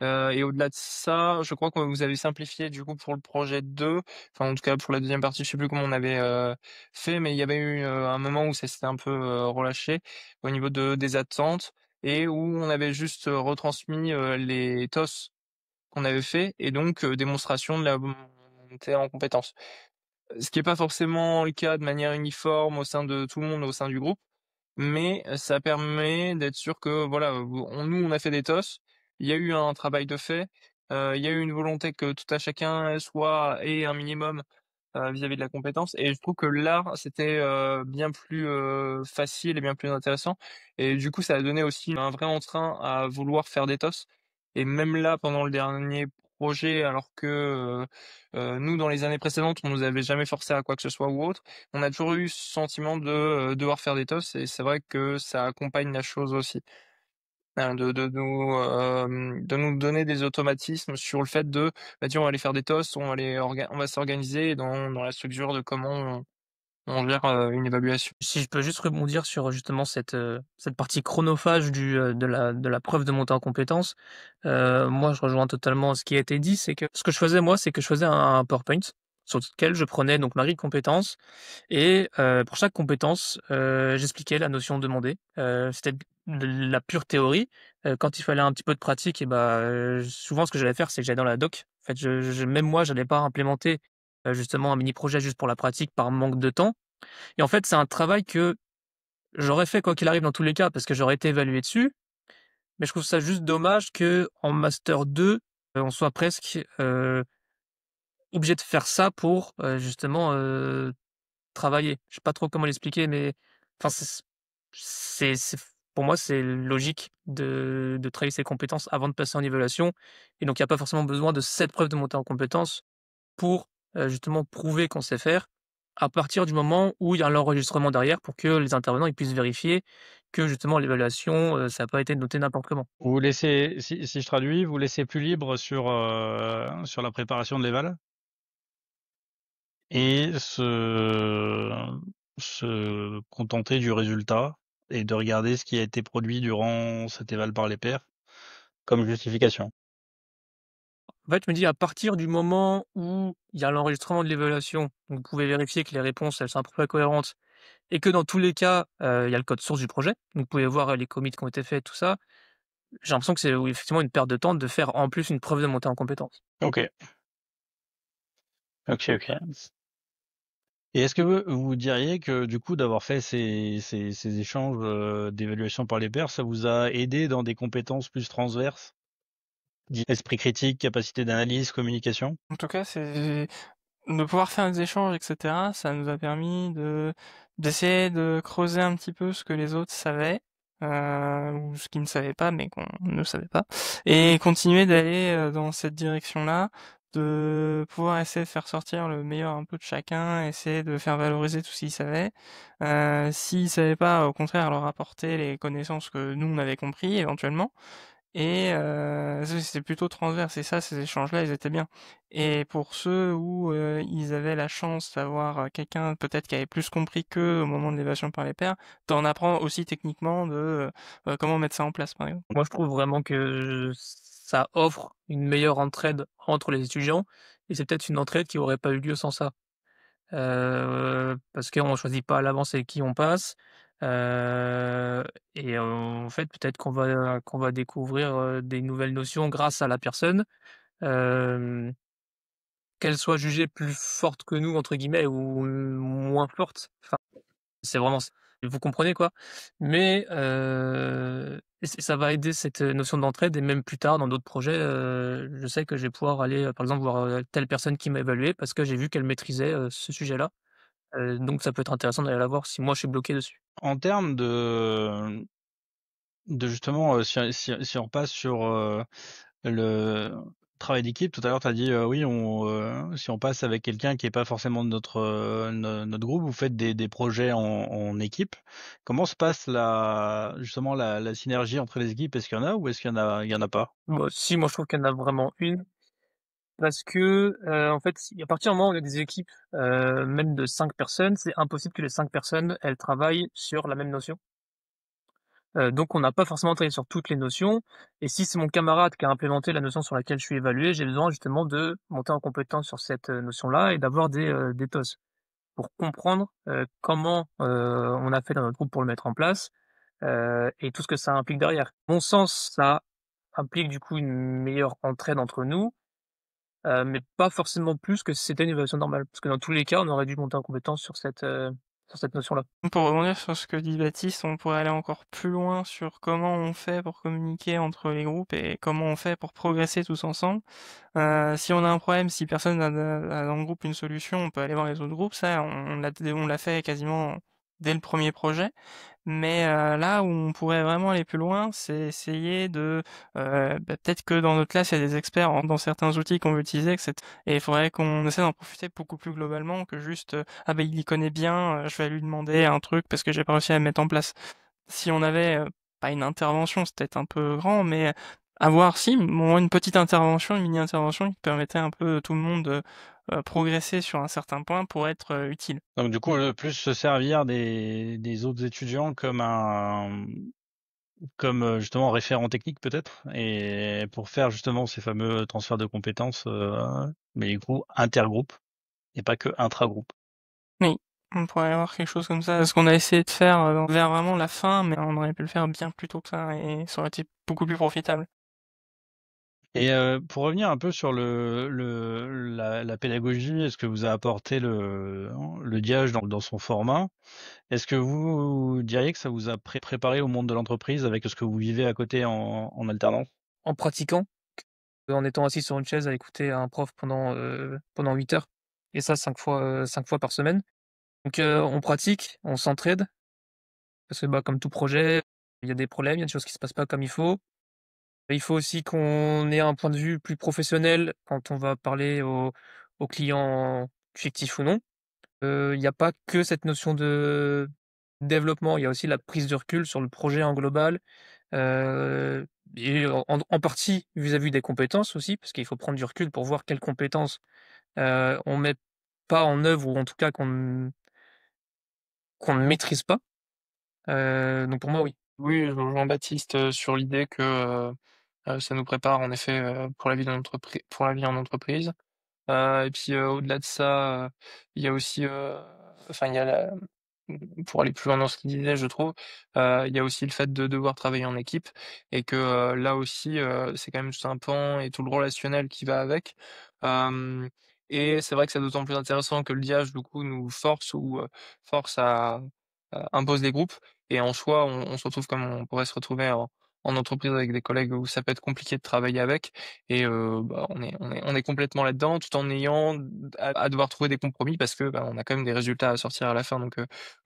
Et au-delà de ça, je crois que vous avez simplifié du coup pour le projet 2, enfin en tout cas pour la deuxième partie, je sais plus comment on avait, fait, mais il y avait eu, un moment où ça s'était un peu, relâché au niveau des attentes et où on avait juste, retransmis, les TOS qu'on avait fait et donc démonstration de la montée en compétences. Ce qui est pas forcément le cas de manière uniforme au sein de tout le monde, au sein du groupe, mais ça permet d'être sûr que voilà, nous on a fait des TOS, il y a eu un travail de fait, il y a eu une volonté que tout à chacun ait un minimum vis-à-vis de la compétence. Et je trouve que là, c'était bien plus facile et bien plus intéressant. Et du coup, ça a donné aussi un vrai entrain à vouloir faire des TOS. Et même là, pendant le dernier projet, alors que nous, dans les années précédentes, on nous avait jamais forcé à quoi que ce soit ou autre, on a toujours eu ce sentiment de devoir faire des TOS. Et c'est vrai que ça accompagne la chose aussi. De nous donner des automatismes sur le fait de, bah, tiens, on va aller faire des toasts, on va s'organiser dans la structure de comment on gère une évaluation. Si je peux juste rebondir sur justement cette partie chronophage de la preuve de montée en compétences, moi je rejoins totalement ce qui a été dit, c'est que ce que je faisais moi, c'est que je faisais un PowerPoint sur lequel je prenais donc ma grille de compétences et pour chaque compétence, j'expliquais la notion demandée. C'était de la pure théorie. Quand il fallait un petit peu de pratique et bah, souvent ce que j'allais faire, c'est que j'allais dans la doc. En fait, je même moi, j'allais pas implémenter, justement un mini projet juste pour la pratique par manque de temps et en fait, c'est un travail que j'aurais fait quoi qu'il arrive dans tous les cas parce que j'aurais été évalué dessus, mais je trouve ça juste dommage qu'en master 2, on soit presque, obligé de faire ça pour, justement, travailler. Je sais pas trop comment l'expliquer, mais enfin, c'est pour moi, c'est logique de travailler ses compétences avant de passer en évaluation et donc il y a pas forcément besoin de cette preuve de montée en compétences pour, justement prouver qu'on sait faire, à partir du moment où il y a l'enregistrement derrière pour que les intervenants, ils puissent vérifier que justement l'évaluation, ça a pas été noté n'importe comment. Vous laissez, si je traduis, vous laissez plus libre sur la préparation de l'éval et se contenter du résultat et de regarder ce qui a été produit durant cet éval par les pairs comme justification. En fait, je me dis à partir du moment où il y a l'enregistrement de l'évaluation, donc vous pouvez vérifier que les réponses, elles sont à peu près cohérentes et que dans tous les cas, il y a le code source du projet, donc vous pouvez voir les commits qui ont été faits, tout ça. J'ai l'impression que c'est, oui, effectivement une perte de temps de faire en plus une preuve de montée en compétences. OK. OK, OK. Et est-ce que vous diriez que du coup d'avoir fait ces échanges d'évaluation par les pairs, ça vous a aidé dans des compétences plus transverses? Esprit critique, capacité d'analyse, communication? En tout cas, c'est de pouvoir faire des échanges, etc. Ça nous a permis d'essayer de creuser un petit peu ce que les autres savaient, ou ce qu'ils ne savaient pas, mais qu'on ne savait pas, et continuer d'aller dans cette direction-là, de pouvoir essayer de faire sortir le meilleur un peu de chacun, essayer de faire valoriser tout ce qu'ils savaient. S'ils savaient pas, au contraire, leur apporter les connaissances que nous on avait compris éventuellement. Et c'était plutôt transverse, et ça, ces échanges-là, ils étaient bien. Et pour ceux où ils avaient la chance d'avoir quelqu'un peut-être qui avait plus compris qu'eux au moment de l'évaluation par les pairs, d'en apprendre aussi techniquement de comment mettre ça en place, par exemple. Moi, je trouve vraiment que ça offre une meilleure entraide entre les étudiants et c'est peut-être une entraide qui aurait pas eu lieu sans ça. Parce qu'on choisit pas à l'avance avec qui on passe, et en fait, peut-être qu'on va découvrir, des nouvelles notions grâce à la personne, hem, qu'elle soit jugée «plus forte que nous» entre guillemets ou moins forte. Enfin, c'est vraiment vous comprenez quoi? Mais et ça va aider cette notion d'entraide et même plus tard dans d'autres projets, je sais que je vais pouvoir aller, par exemple voir, telle personne qui m'a évalué parce que j'ai vu qu'elle maîtrisait, ce sujet-là. Donc ça peut être intéressant d'aller la voir si moi je suis bloqué dessus. En termes de justement, si on repasse sur le travail d'équipe, tout à l'heure tu as dit, oui, si on passe avec quelqu'un qui est pas forcément de notre groupe, vous faites des projets en équipe. Comment se passe justement la synergie entre les équipes? Est-ce qu'il y en a ou est-ce qu'il y en a pas? Moi si, moi je trouve qu'il y en a vraiment une parce que, en fait, si à partir du moment où il y a des équipes, même de 5 personnes, c'est impossible que les 5 personnes, elles travaillent sur la même notion. Donc on n'a pas forcément travaillé sur toutes les notions et si c'est mon camarade qui a implémenté la notion sur laquelle je suis évalué, j'ai besoin justement de monter en compétence sur cette, notion-là et d'avoir des TOS pour comprendre, comment, on a fait dans notre groupe pour le mettre en place, et tout ce que ça implique derrière. À mon sens, ça implique du coup une meilleure entraide entre nous, mais pas forcément plus que si c'était une évaluation normale. Parce que dans tous les cas, on aurait dû monter en compétence sur cette, cette notion-là. Pour rebondir sur ce que dit Baptiste, on pourrait aller encore plus loin sur comment on fait pour communiquer entre les groupes et comment on fait pour progresser tous ensemble. Si on a un problème, si personne n'a dans le groupe une solution, on peut aller voir les autres groupes. Ça, on l'a fait quasiment dès le premier projet. Mais là où on pourrait vraiment aller plus loin, c'est essayer de... peut-être que dans notre classe, il y a des experts dans certains outils qu'on veut utiliser, et il faudrait qu'on essaie d'en profiter beaucoup plus globalement que juste ah ben il y connaît bien, je vais lui demander un truc parce que j'ai pas réussi à le mettre en place. Si on avait pas une intervention, c'est peut-être un peu grand, mais avoir si une petite intervention, une mini intervention qui permettait un peu tout le monde de progresser sur un certain point pour être utile. Donc du coup, plus se servir des autres étudiants comme justement référent technique peut-être, et pour faire justement ces fameux transferts de compétences, mais du coup intergroupe et pas que intragroupe. Oui, on pourrait avoir quelque chose comme ça. Ce qu'on a essayé de faire vers vraiment la fin, mais on aurait pu le faire bien plus tôt que ça et ça aurait été beaucoup plus profitable. Et pour revenir un peu sur la pédagogie, est-ce que vous a apporté le Diage dans son format? Est-ce que vous diriez que ça vous a préparé au monde de l'entreprise avec ce que vous vivez à côté en alternance? En pratiquant, en étant assis sur une chaise à écouter un prof pendant 8 heures, et ça 5 fois par semaine. Donc on pratique, on s'entraide, parce que comme tout projet, il y a des problèmes, il y a des choses qui se passent pas comme il faut. Il faut aussi qu'on ait un point de vue plus professionnel quand on va parler aux clients fictifs ou non. Il y a pas que cette notion de développement, il y a aussi la prise de recul sur le projet en global, et en partie vis-à-vis des compétences aussi, parce qu'il faut prendre du recul pour voir quelles compétences, on met pas en œuvre, ou en tout cas qu'on ne maîtrise pas. Donc pour moi, oui. Oui, je rejoins Baptiste, sur l'idée que, ça nous prépare en effet, pour la vie pour la vie en entreprise. Et puis, au-delà de ça, il y a aussi, enfin il y a pour aller plus loin dans ce qu'il disait, je trouve, il y a aussi le fait de devoir travailler en équipe, et que, là aussi, c'est quand même tout un pan et tout le relationnel qui va avec. Hem Et c'est vrai que c'est d'autant plus intéressant que le DIAJ, du coup, nous force, force à impose des groupes, et en soi, on se retrouve comme on pourrait se retrouver en entreprise avec des collègues où ça peut être compliqué de travailler avec, et on est complètement là-dedans, tout en ayant à devoir trouver des compromis, parce que, on a quand même des résultats à sortir à la fin. Donc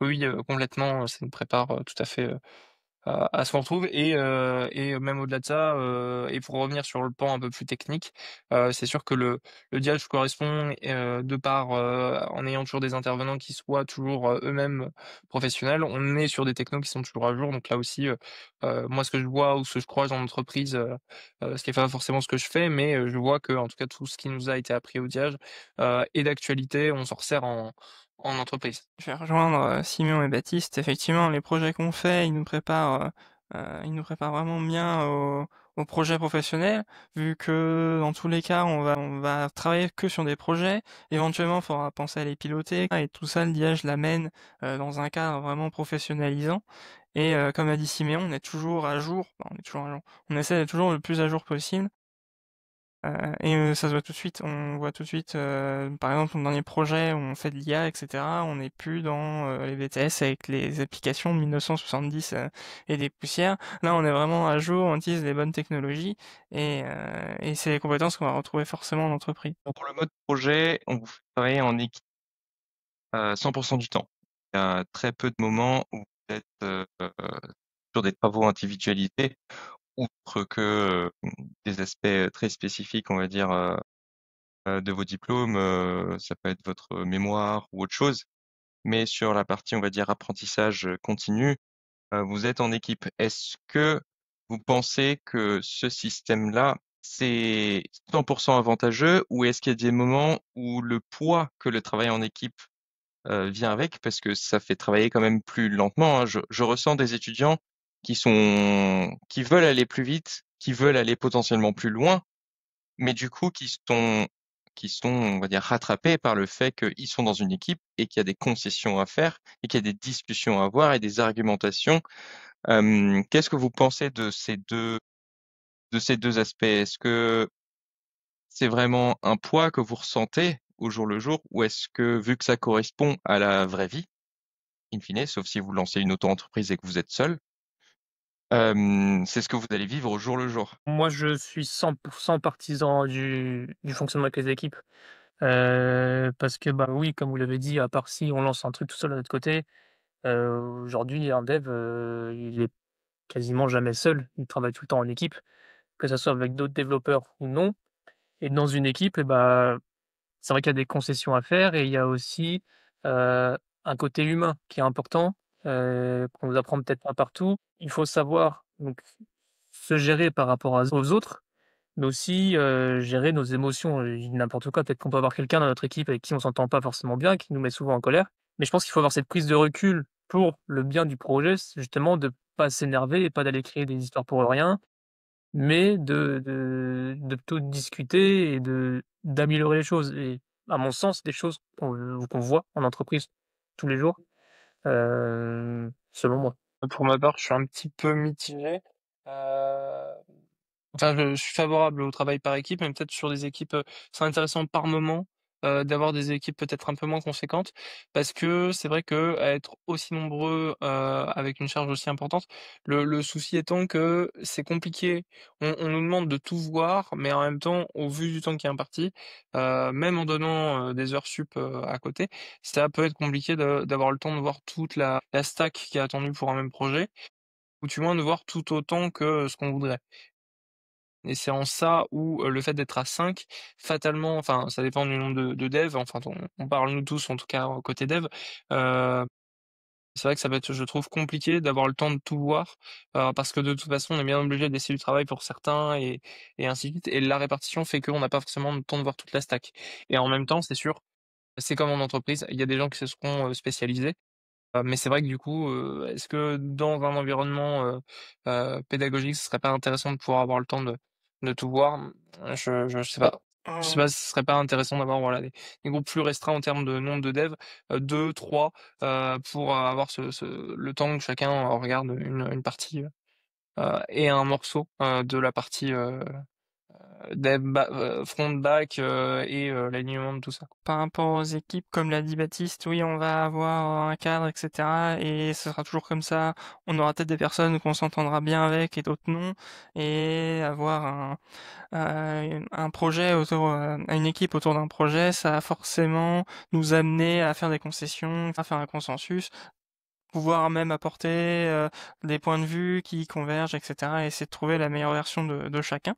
oui, complètement, ça nous prépare, tout à fait, à ce qu'on retrouve, et même au-delà de ça, et pour revenir sur le pan un peu plus technique, c'est sûr que le dialogue correspond, de par, en ayant toujours des intervenants qui soient toujours, eux-mêmes professionnels, on est sur des technos qui sont toujours à jour. Donc là aussi, moi, ce que je vois ou ce que je croise en entreprise, ce qui est pas forcément ce que je fais, mais je vois que, en tout cas, tout ce qui nous a été appris au Diage est d'actualité, on s'en resserre en entreprise. Je vais rejoindre Simon et Baptiste. Effectivement, les projets qu'on fait, ils nous préparent vraiment bien au projet professionnel, vu que dans tous les cas, on va travailler que sur des projets. Éventuellement, il faudra penser à les piloter, et tout ça, le DIAJ l'amène dans un cadre vraiment professionnalisant. Et comme a dit Siméon, on est toujours à jour. Enfin, on est toujours à jour. On essaie d'être toujours le plus à jour possible. Ça se voit tout de suite. On voit tout de suite, par exemple, dans les projets où on fait de l'IA, etc., on n'est plus dans les BTS avec les applications de 1970 et des poussières. Là, on est vraiment à jour, on utilise les bonnes technologies, et c'est les compétences qu'on va retrouver forcément en entreprise. Pour le mode projet, on vous fait travailler en équipe 100% du temps. Il y a très peu de moments où vous êtes sur des travaux individualisés, outre que des aspects très spécifiques, on va dire, de vos diplômes, ça peut être votre mémoire ou autre chose. Mais sur la partie, on va dire, apprentissage continu, vous êtes en équipe. Est-ce que vous pensez que ce système-là, c'est 100% avantageux, ou est-ce qu'il y a des moments où le poids que le travail en équipe vient avec, parce que ça fait travailler quand même plus lentement, hein. Je ressens des étudiants qui veulent aller plus vite, qui veulent aller potentiellement plus loin, mais du coup qui sont, on va dire, rattrapés par le fait qu'ils sont dans une équipe et qu'il y a des concessions à faire et qu'il y a des discussions à avoir et des argumentations. Qu'est-ce que vous pensez de ces deux aspects? Est-ce que c'est vraiment un poids que vous ressentez au jour le jour, ou est-ce que, vu que ça correspond à la vraie vie, in fine, sauf si vous lancez une auto-entreprise et que vous êtes seul. C'est ce que vous allez vivre au jour le jour. Moi, je suis 100 partisan du fonctionnement avec les équipes, parce que, bah, oui, comme vous l'avez dit, à part si on lance un truc tout seul de notre côté, aujourd'hui un dev, il est quasiment jamais seul. Il travaille tout le temps en équipe, que ça soit avec d'autres développeurs ou non, et dans une équipe et bah, c'est vrai qu'il y a des concessions à faire et il y a aussi, un côté humain qui est important, qu'on nous apprend peut-être pas partout. Il faut savoir donc se gérer par rapport aux autres, mais aussi, gérer nos émotions. Je dis n'importe quoi, peut-être qu'on peut avoir quelqu'un dans notre équipe avec qui on s'entend pas forcément bien, qui nous met souvent en colère. Mais je pense qu'il faut avoir cette prise de recul pour le bien du projet, c'est justement de pas s'énerver et pas d'aller créer des histoires pour rien, mais de plutôt discuter et d'améliorer les choses et à mon sens, des choses qu'on voit en entreprise tous les jours, selon moi. Pour ma part, je suis un petit peu mitigé. Euh, Enfin, je suis favorable au travail par équipe, mais peut-être sur des équipes, c'est intéressant par moment, d'avoir des équipes peut-être un peu moins conséquentes. Parce que c'est vrai qu'à être aussi nombreux, avec une charge aussi importante, le souci étant que c'est compliqué. On nous demande de tout voir, mais en même temps, au vu du temps qui est imparti, même en donnant, des heures sup, à côté, ça peut être compliqué d'avoir le temps de voir toute la stack qui est attendue pour un même projet, ou du moins de voir tout autant que ce qu'on voudrait. Et c'est en ça où, le fait d'être à 5, fatalement, enfin, ça dépend du nombre de devs, enfin, on parle nous tous, en tout cas, côté dev, heu, c'est vrai que ça va être, je trouve, compliqué d'avoir le temps de tout voir, parce que de toute façon, on est bien obligé de laisser du travail pour certains et ainsi de suite, et la répartition fait qu'on n'a pas forcément le temps de voir toute la stack. Et en même temps, c'est sûr, c'est comme en entreprise, il y a des gens qui se seront, spécialisés. Mais c'est vrai que du coup, est-ce que dans un environnement, pédagogique, ce serait pas intéressant de pouvoir avoir le temps de tout voir? Je sais pas. Je sais pas si ce serait pas intéressant d'avoir, voilà, des groupes plus restreints en termes de nombre de devs, 2-3, pour avoir le temps que chacun regarde une partie, et un morceau, de la partie, dev front, back, et l'alignement de tout ça. Par rapport aux équipes, comme l'a dit Baptiste, oui, on va avoir un cadre, etc. Et ce sera toujours comme ça. On aura peut-être des personnes qu'on s'entendra bien avec et d'autres non. Et avoir un projet autour, une équipe autour d'un projet, ça va forcément nous amener à faire des concessions, à faire un consensus, pouvoir même apporter des points de vue qui convergent, etc. Et essayer de trouver la meilleure version de chacun.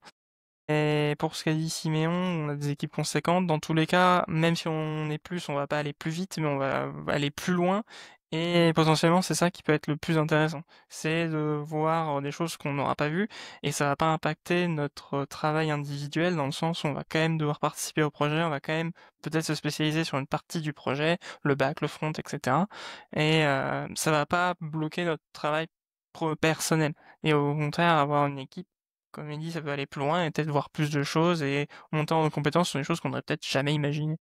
Et pour ce qu'a dit Siméon, on a des équipes conséquentes. Dans tous les cas, même si on est plus, on va pas aller plus vite, mais on va aller plus loin. Et potentiellement, c'est ça qui peut être le plus intéressant. C'est de voir des choses qu'on n'aura pas vues. Et ça va pas impacter notre travail individuel dans le sens où on va quand même devoir participer au projet. On va quand même peut-être se spécialiser sur une partie du projet, le back, le front, etc. Et ça va pas bloquer notre travail personnel. Et au contraire, avoir une équipe, comme il dit, ça peut aller plus loin et peut-être voir plus de choses et monter en compétence sur des choses qu'on n'aurait peut-être jamais imaginées.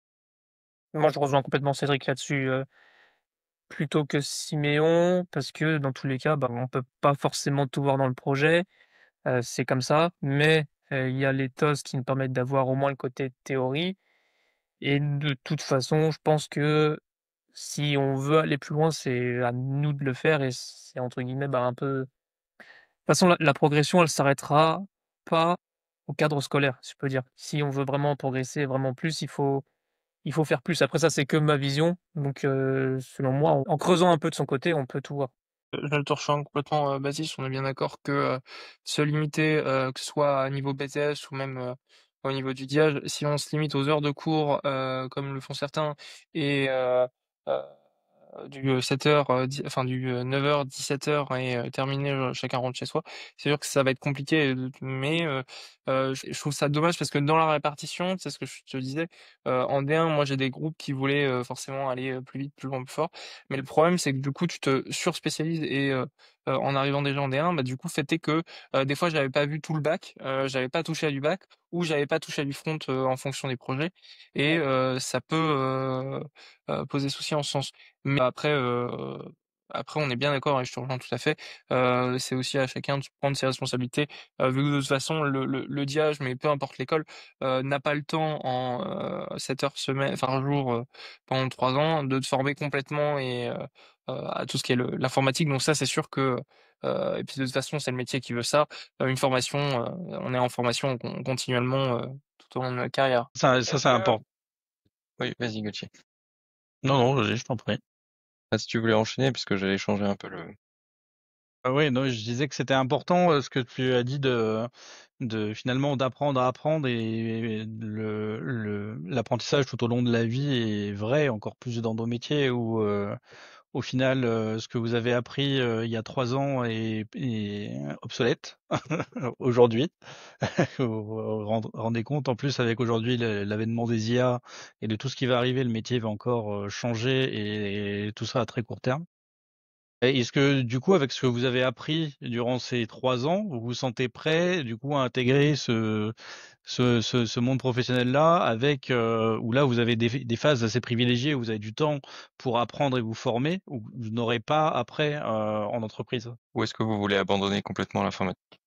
Moi, je rejoins complètement Cédric là-dessus, plutôt que Siméon, parce que dans tous les cas, bah, on peut pas forcément tout voir dans le projet, c'est comme ça, mais il y a les TOS qui nous permettent d'avoir au moins le côté théorie et de toute façon, je pense que si on veut aller plus loin, c'est à nous de le faire et c'est entre guillemets, bah, un peu de toute façon, la progression, elle s'arrêtera pas au cadre scolaire, si je peux dire. Si on veut vraiment progresser, vraiment plus, il faut faire plus. Après ça, c'est que ma vision, donc selon moi, en creusant un peu de son côté, on peut tout voir. Je te rejoins complètement, Baptiste, on est bien d'accord que, se limiter, que ce soit à niveau BTS ou même, au niveau du DIAG, si on se limite aux heures de cours, comme le font certains, et heu du 7h, enfin du 9h-17h, et terminé, chacun rentre chez soi. C'est sûr que ça va être compliqué, mais je trouve ça dommage parce que dans la répartition, c'est ce que je te disais, en D1, moi j'ai des groupes qui voulaient, forcément aller, plus vite, plus loin, plus fort. Mais le problème, c'est que du coup, tu te surspécialises, et en arrivant déjà en D1, bah, du coup, fait est que, des fois, j'avais pas vu tout le bac, j'avais pas touché à du bac, ou j'avais pas touché à du front, en fonction des projets, et ça peut, poser souci en ce sens. Mais après, Après, on est bien d'accord et je te rejoins tout à fait. C'est aussi à chacun de prendre ses responsabilités. Vu que de toute façon, le DIAJ, mais peu importe l'école, n'a pas le temps en 7 heures par jour pendant 3 ans de te former complètement et à tout ce qui est l'informatique. Donc ça, c'est sûr que et puis de toute façon, c'est le métier qui veut ça. Une formation, on est en formation continuellement tout au long de notre carrière. Ça, c'est important. Oui, vas-y, Gauthier. Non, vas-y, je t'en prie. Si tu voulais enchaîner, puisque j'allais changer un peu Ah oui, non, je disais que c'était important ce que tu as dit de finalement d'apprendre à apprendre et l'apprentissage tout au long de la vie est vrai, encore plus dans nos métiers où au final ce que vous avez appris il y a 3 ans est obsolète aujourd'hui. Vous vous rendez compte en plus avec aujourd'hui l'avènement des IA et de tout ce qui va arriver, le métier va encore changer et tout ça à très court terme. Et est-ce que du coup, avec ce que vous avez appris durant ces 3 ans, vous vous sentez prêt du coup à intégrer ce monde professionnel-là avec où là vous avez des phases assez privilégiées, où vous avez du temps pour apprendre et vous former, ou vous n'aurez pas après en entreprise? Ou est-ce que vous voulez abandonner complètement l'informatique?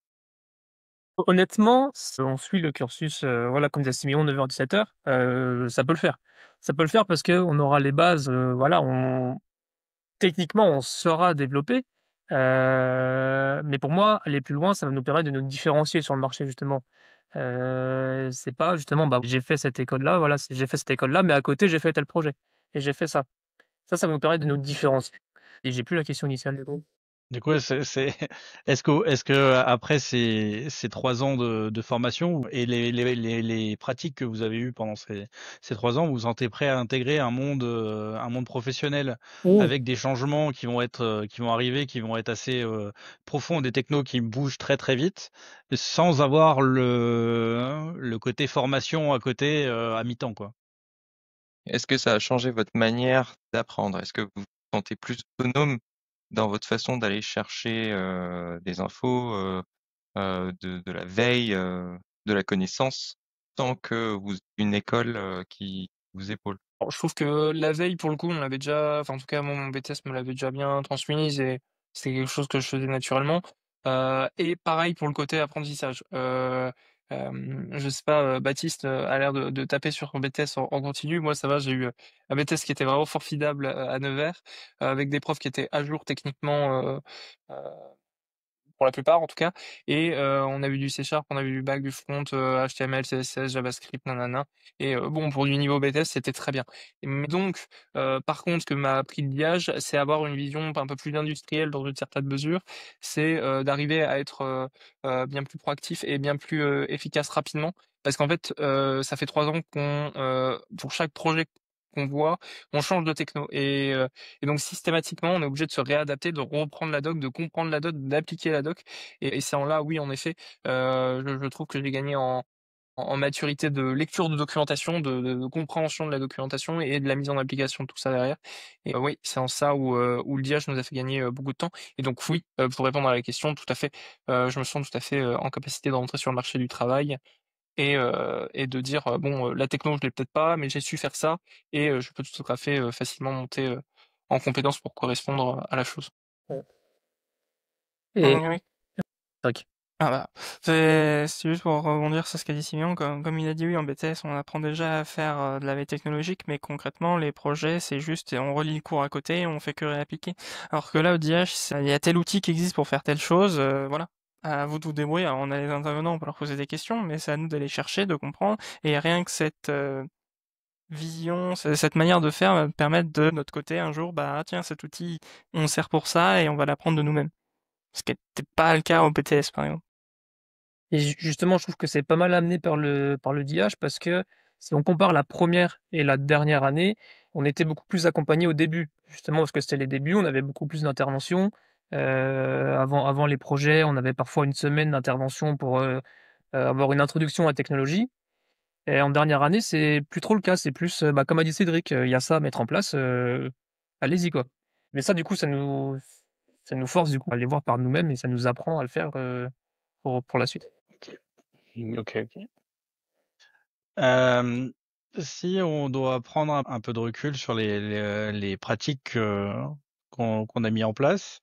Honnêtement, on suit le cursus, voilà, comme disait Siméon, 9h-17h, ça peut le faire. Ça peut le faire parce qu'on aura les bases, voilà, techniquement, on saura développer, mais pour moi, aller plus loin, ça va nous permettre de nous différencier sur le marché, justement. C'est pas justement, bah, j'ai fait cette école-là, voilà, j'ai fait cette école-là, mais à côté, j'ai fait tel projet et j'ai fait ça. Ça va nous permettre de nous différencier et j'ai plus la question initiale, du coup. Du coup, est-ce que après ces 3 ans de formation et les pratiques que vous avez eues pendant ces 3 ans, vous vous sentez prêt à intégrer un monde professionnel Oui. avec des changements qui vont arriver, qui vont être assez profonds, des technos qui bougent très très vite, sans avoir le côté formation à côté à mi-temps, quoi. Est-ce que ça a changé votre manière d'apprendre? Est-ce que vous vous sentez plus autonome dans votre façon d'aller chercher des infos, de la veille, de la connaissance, tant que vous une école qui vous épaule? Alors, je trouve que la veille, pour le coup, on l'avait déjà, enfin, en tout cas, moi, mon BTS me l'avait déjà bien transmise et c'est quelque chose que je faisais naturellement. Et pareil pour le côté apprentissage. Je sais pas, Baptiste a l'air de taper sur son BTS en continu. Moi, ça va, j'ai eu un BTS qui était vraiment formidable à Nevers, avec des profs qui étaient à jour techniquement, euh, pour la plupart en tout cas. Et on a vu du C#, on a vu du back, du front, HTML, CSS, JavaScript, nanana. Et bon, pour du niveau BTS, c'était très bien. Mais donc, par contre, ce que m'a appris le DIAJ, c'est avoir une vision un peu plus industrielle dans une certaine mesure. C'est d'arriver à être bien plus proactif et bien plus efficace rapidement. Parce qu'en fait, ça fait 3 ans pour chaque projet qu'on voit, on change de techno. Et donc systématiquement, on est obligé de se réadapter, de reprendre la doc, de comprendre la doc, d'appliquer la doc. Et c'est en là, oui, en effet, je trouve que j'ai gagné en maturité de lecture de documentation, de compréhension de la documentation et de la mise en application de tout ça derrière. Et oui, c'est en ça où le DIAJ nous a fait gagner beaucoup de temps. Et donc oui, pour répondre à la question, tout à fait, je me sens tout à fait en capacité de rentrer sur le marché du travail et de dire, bon, la techno, je l'ai peut-être pas, mais j'ai su faire ça et je peux tout à fait facilement monter en compétence pour correspondre à la chose. Ouais. Et Oui. tac. Ah bah, c'est juste pour rebondir sur ce qu'a dit Simon, comme il a dit, oui, en BTS, on apprend déjà à faire de la veille technologique, mais concrètement, les projets, c'est juste, on relit le cours à côté et on fait que réappliquer. Alors que là, au DH, il y a tel outil qui existe pour faire telle chose, voilà. À vous de vous débrouiller. Alors, on a les intervenants, on peut leur poser des questions, mais c'est à nous d'aller chercher, de comprendre, et rien que cette vision, cette manière de faire va permettre de notre côté, un jour, bah, tiens, cet outil, on sert pour ça et on va l'apprendre de nous-mêmes. Ce qui n'était pas le cas au BTS, par exemple. Et justement, je trouve que c'est pas mal amené par le DIAJ parce que si on compare la première et la dernière année, on était beaucoup plus accompagné au début. Justement parce que c'était les débuts, on avait beaucoup plus d'interventions. Avant les projets, on avait parfois une semaine d'intervention pour avoir une introduction à la technologie. Et en dernière année, c'est plus trop le cas. C'est plus, bah, comme a dit Cédric, il y a ça à mettre en place, allez-y quoi. Mais ça, du coup, ça nous force du coup à aller voir par nous-mêmes et ça nous apprend à le faire pour la suite. Ok. Si on doit prendre un peu de recul sur les pratiques qu'on a mis en place.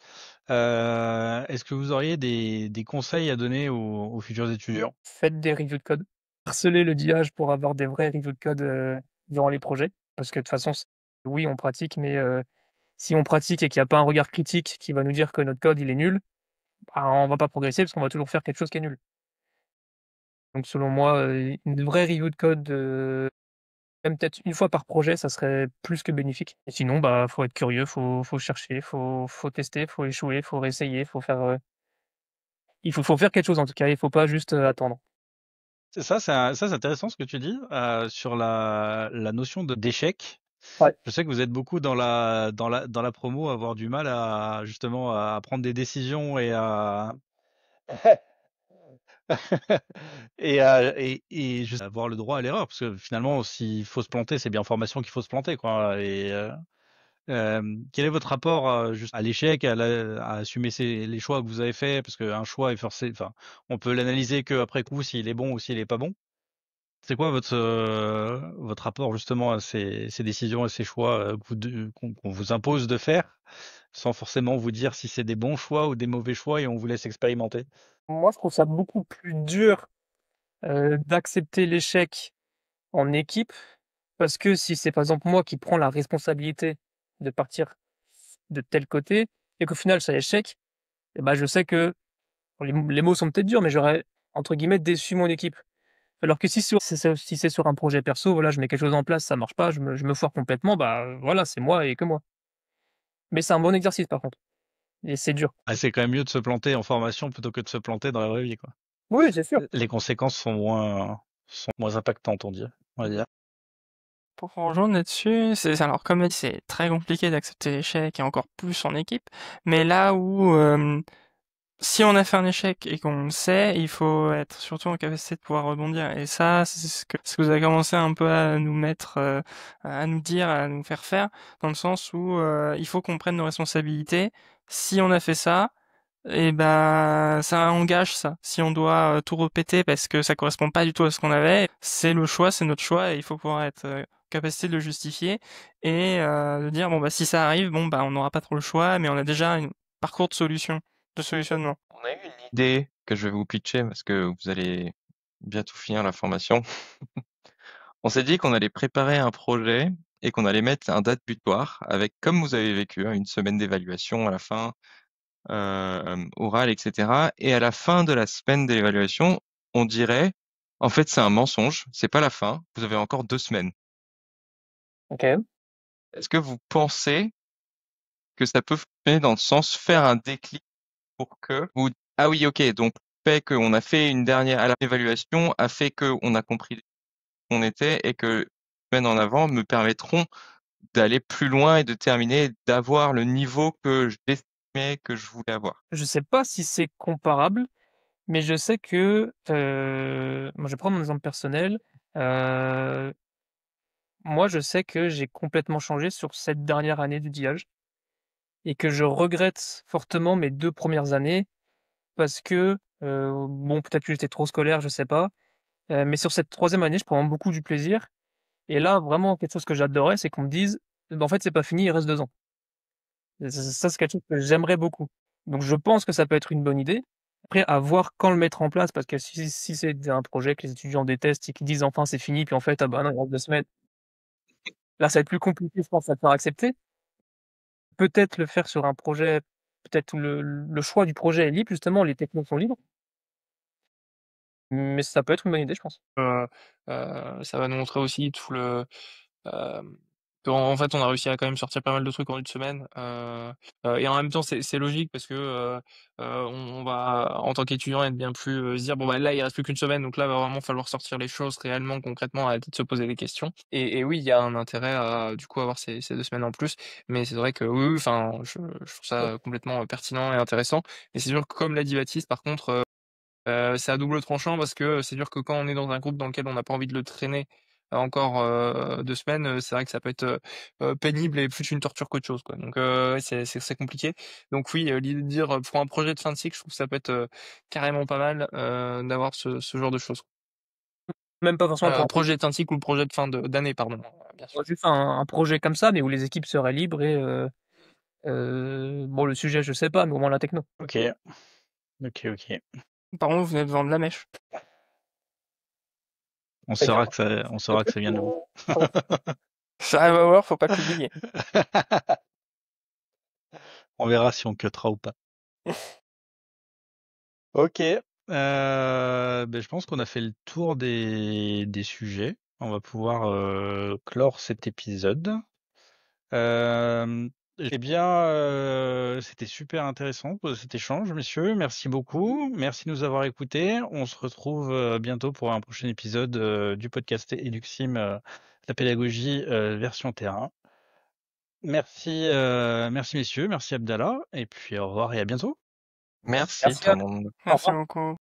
Est-ce que vous auriez des conseils à donner aux futurs étudiants? Faites des reviews de code. Harcelez le DIage pour avoir des vrais reviews de code durant les projets. Parce que de toute façon, oui, on pratique, mais si on pratique et qu'il n'y a pas un regard critique qui va nous dire que notre code il est nul, bah, on va pas progresser parce qu'on va toujours faire quelque chose qui est nul. Donc selon moi, une vraie review de code, même peut-être une fois par projet, ça serait plus que bénéfique. Et sinon, bah, faut être curieux, faut chercher, faut tester, faut échouer, faut réessayer, faut faire, faut faire quelque chose en tout cas, il faut pas juste, attendre. C'est ça, c'est intéressant ce que tu dis sur la notion d'échec. Ouais. Je sais que vous êtes beaucoup dans la promo à avoir du mal à justement à prendre des décisions et à et juste avoir le droit à l'erreur parce que finalement s'il faut se planter, c'est bien en formation qu'il faut se planter quoi. Et quel est votre rapport juste à l'échec, à assumer les choix que vous avez faits parce qu'un choix est forcé, enfin on peut l'analyser que après coup s'il est bon ou s'il est pas bon. C'est quoi votre rapport justement à ces décisions et ces choix qu'on vous impose de faire, sans forcément vous dire si c'est des bons choix ou des mauvais choix et on vous laisse expérimenter? Moi, je trouve ça beaucoup plus dur, d'accepter l'échec en équipe, parce que si c'est par exemple moi qui prends la responsabilité de partir de tel côté et qu'au final ça échec, et bah, je sais que les mots sont peut-être durs, mais j'aurais entre guillemets «déçu» mon équipe. Alors que si c'est sur un projet perso, voilà, je mets quelque chose en place, ça marche pas, je me foire complètement, bah, voilà, c'est moi et que moi. Mais c'est un bon exercice par contre et c'est dur. Ah, c'est quand même mieux de se planter en formation plutôt que de se planter dans la vraie vie, quoi. Oui, c'est sûr. Les conséquences sont moins impactantes, on va dire. Pour rejoindre là-dessus, alors comme elle dit, c'est très compliqué d'accepter l'échec et encore plus en équipe, mais là où si on a fait un échec et qu'on le sait, il faut être surtout en capacité de pouvoir rebondir. Et ça, c'est ce que vous avez commencé un peu à nous mettre, à nous dire, à nous faire faire, dans le sens où il faut qu'on prenne nos responsabilités. Si on a fait ça, et ben ça engage ça. Si on doit tout répéter parce que ça correspond pas du tout à ce qu'on avait, c'est le choix, c'est notre choix et il faut pouvoir être capacité de le justifier et de dire bon bah si ça arrive, bon bah on n'aura pas trop le choix, mais on a déjà un parcours de solutionnement. On a eu une idée que je vais vous pitcher parce que vous allez bientôt finir la formation. On s'est dit qu'on allait préparer un projet et qu'on allait mettre un date butoir avec, comme vous avez vécu, hein, une semaine d'évaluation à la fin, orale, etc. Et à la fin de la semaine d'évaluation, on dirait, en fait, c'est un mensonge, c'est pas la fin, vous avez encore 2 semaines. OK. Est-ce que vous pensez que ça peut fonctionner dans le sens faire un déclic pour que vous ah oui, OK, donc le fait qu'on a fait une dernière à l'évaluation a fait qu'on a compris où on était et que les semaines en avant me permettront d'aller plus loin et de terminer, d'avoir le niveau que j'estimais que je voulais avoir. Je sais pas si c'est comparable, mais je sais que, moi je vais prendre mon exemple personnel, heu, moi je sais que j'ai complètement changé sur cette dernière année du DIage et que je regrette fortement mes 2 premières années parce que, bon peut-être que j'étais trop scolaire, je sais pas, mais sur cette troisième année, je prends beaucoup du plaisir et là vraiment quelque chose que j'adorais, c'est qu'on me dise: «Bah, en fait c'est pas fini, il reste 2 ans». Et ça, c'est quelque chose que j'aimerais beaucoup. Donc je pense que ça peut être une bonne idée. Après, à voir quand le mettre en place, parce que si c'est un projet que les étudiants détestent et qu'ils disent: «Enfin, c'est fini», puis en fait: «Ah bah non, il reste 2 semaines». Là, ça va être plus compliqué, je pense, à te faire accepter. Peut-être le faire sur un projet, peut-être où le choix du projet est libre, justement, les technos sont libres. Mais ça peut être une bonne idée, je pense. Ça va nous montrer aussi tout le, hem, qu'en fait, on a réussi à quand même sortir pas mal de trucs en une semaine, et en même temps, c'est logique parce que, on va, en tant qu'étudiant, être bien plus, se dire: «Bon, bah, là, il reste plus qu'une semaine, donc là, va vraiment falloir sortir les choses réellement, concrètement, arrêter de se poser des questions» et oui, il y a un intérêt à, du coup, avoir ces 2 semaines en plus, mais c'est vrai que oui, oui, enfin, je trouve ça complètement, pertinent et intéressant, mais c'est sûr que comme l'a dit Baptiste, par contre, c'est à double tranchant parce que c'est sûr que quand on est dans un groupe dans lequel on n'a pas envie de le traîner encore, 2 semaines, c'est vrai que ça peut être, pénible et plus une torture qu'autre chose, quoi. Donc ouais, c'est compliqué. Donc oui, l'idée de dire, pour un projet de fin de cycle, je trouve que ça peut être, carrément pas mal, d'avoir ce genre de choses. Même pas forcément pour un Projet de fin de cycle ou le projet de fin d'année, pardon, bien sûr. juste un projet comme ça, mais où les équipes seraient libres et Bon, le sujet, je sais pas, mais au moins la techno. Ok. Ok. Par contre, vous venez de vendre la mèche. On saura que ça vient de vous. Ça arrive à voir, faut pas l'oublier. On verra si on cuttera ou pas. Ok. Je pense qu'on a fait le tour des sujets. On va pouvoir clore cet épisode. C'était super intéressant cet échange, messieurs. Merci beaucoup. Merci de nous avoir écoutés. On se retrouve bientôt pour un prochain épisode du podcast Eluxim, la pédagogie version terrain. Merci messieurs, merci Abdallah, et puis au revoir et à bientôt. Merci tout le monde. Merci beaucoup.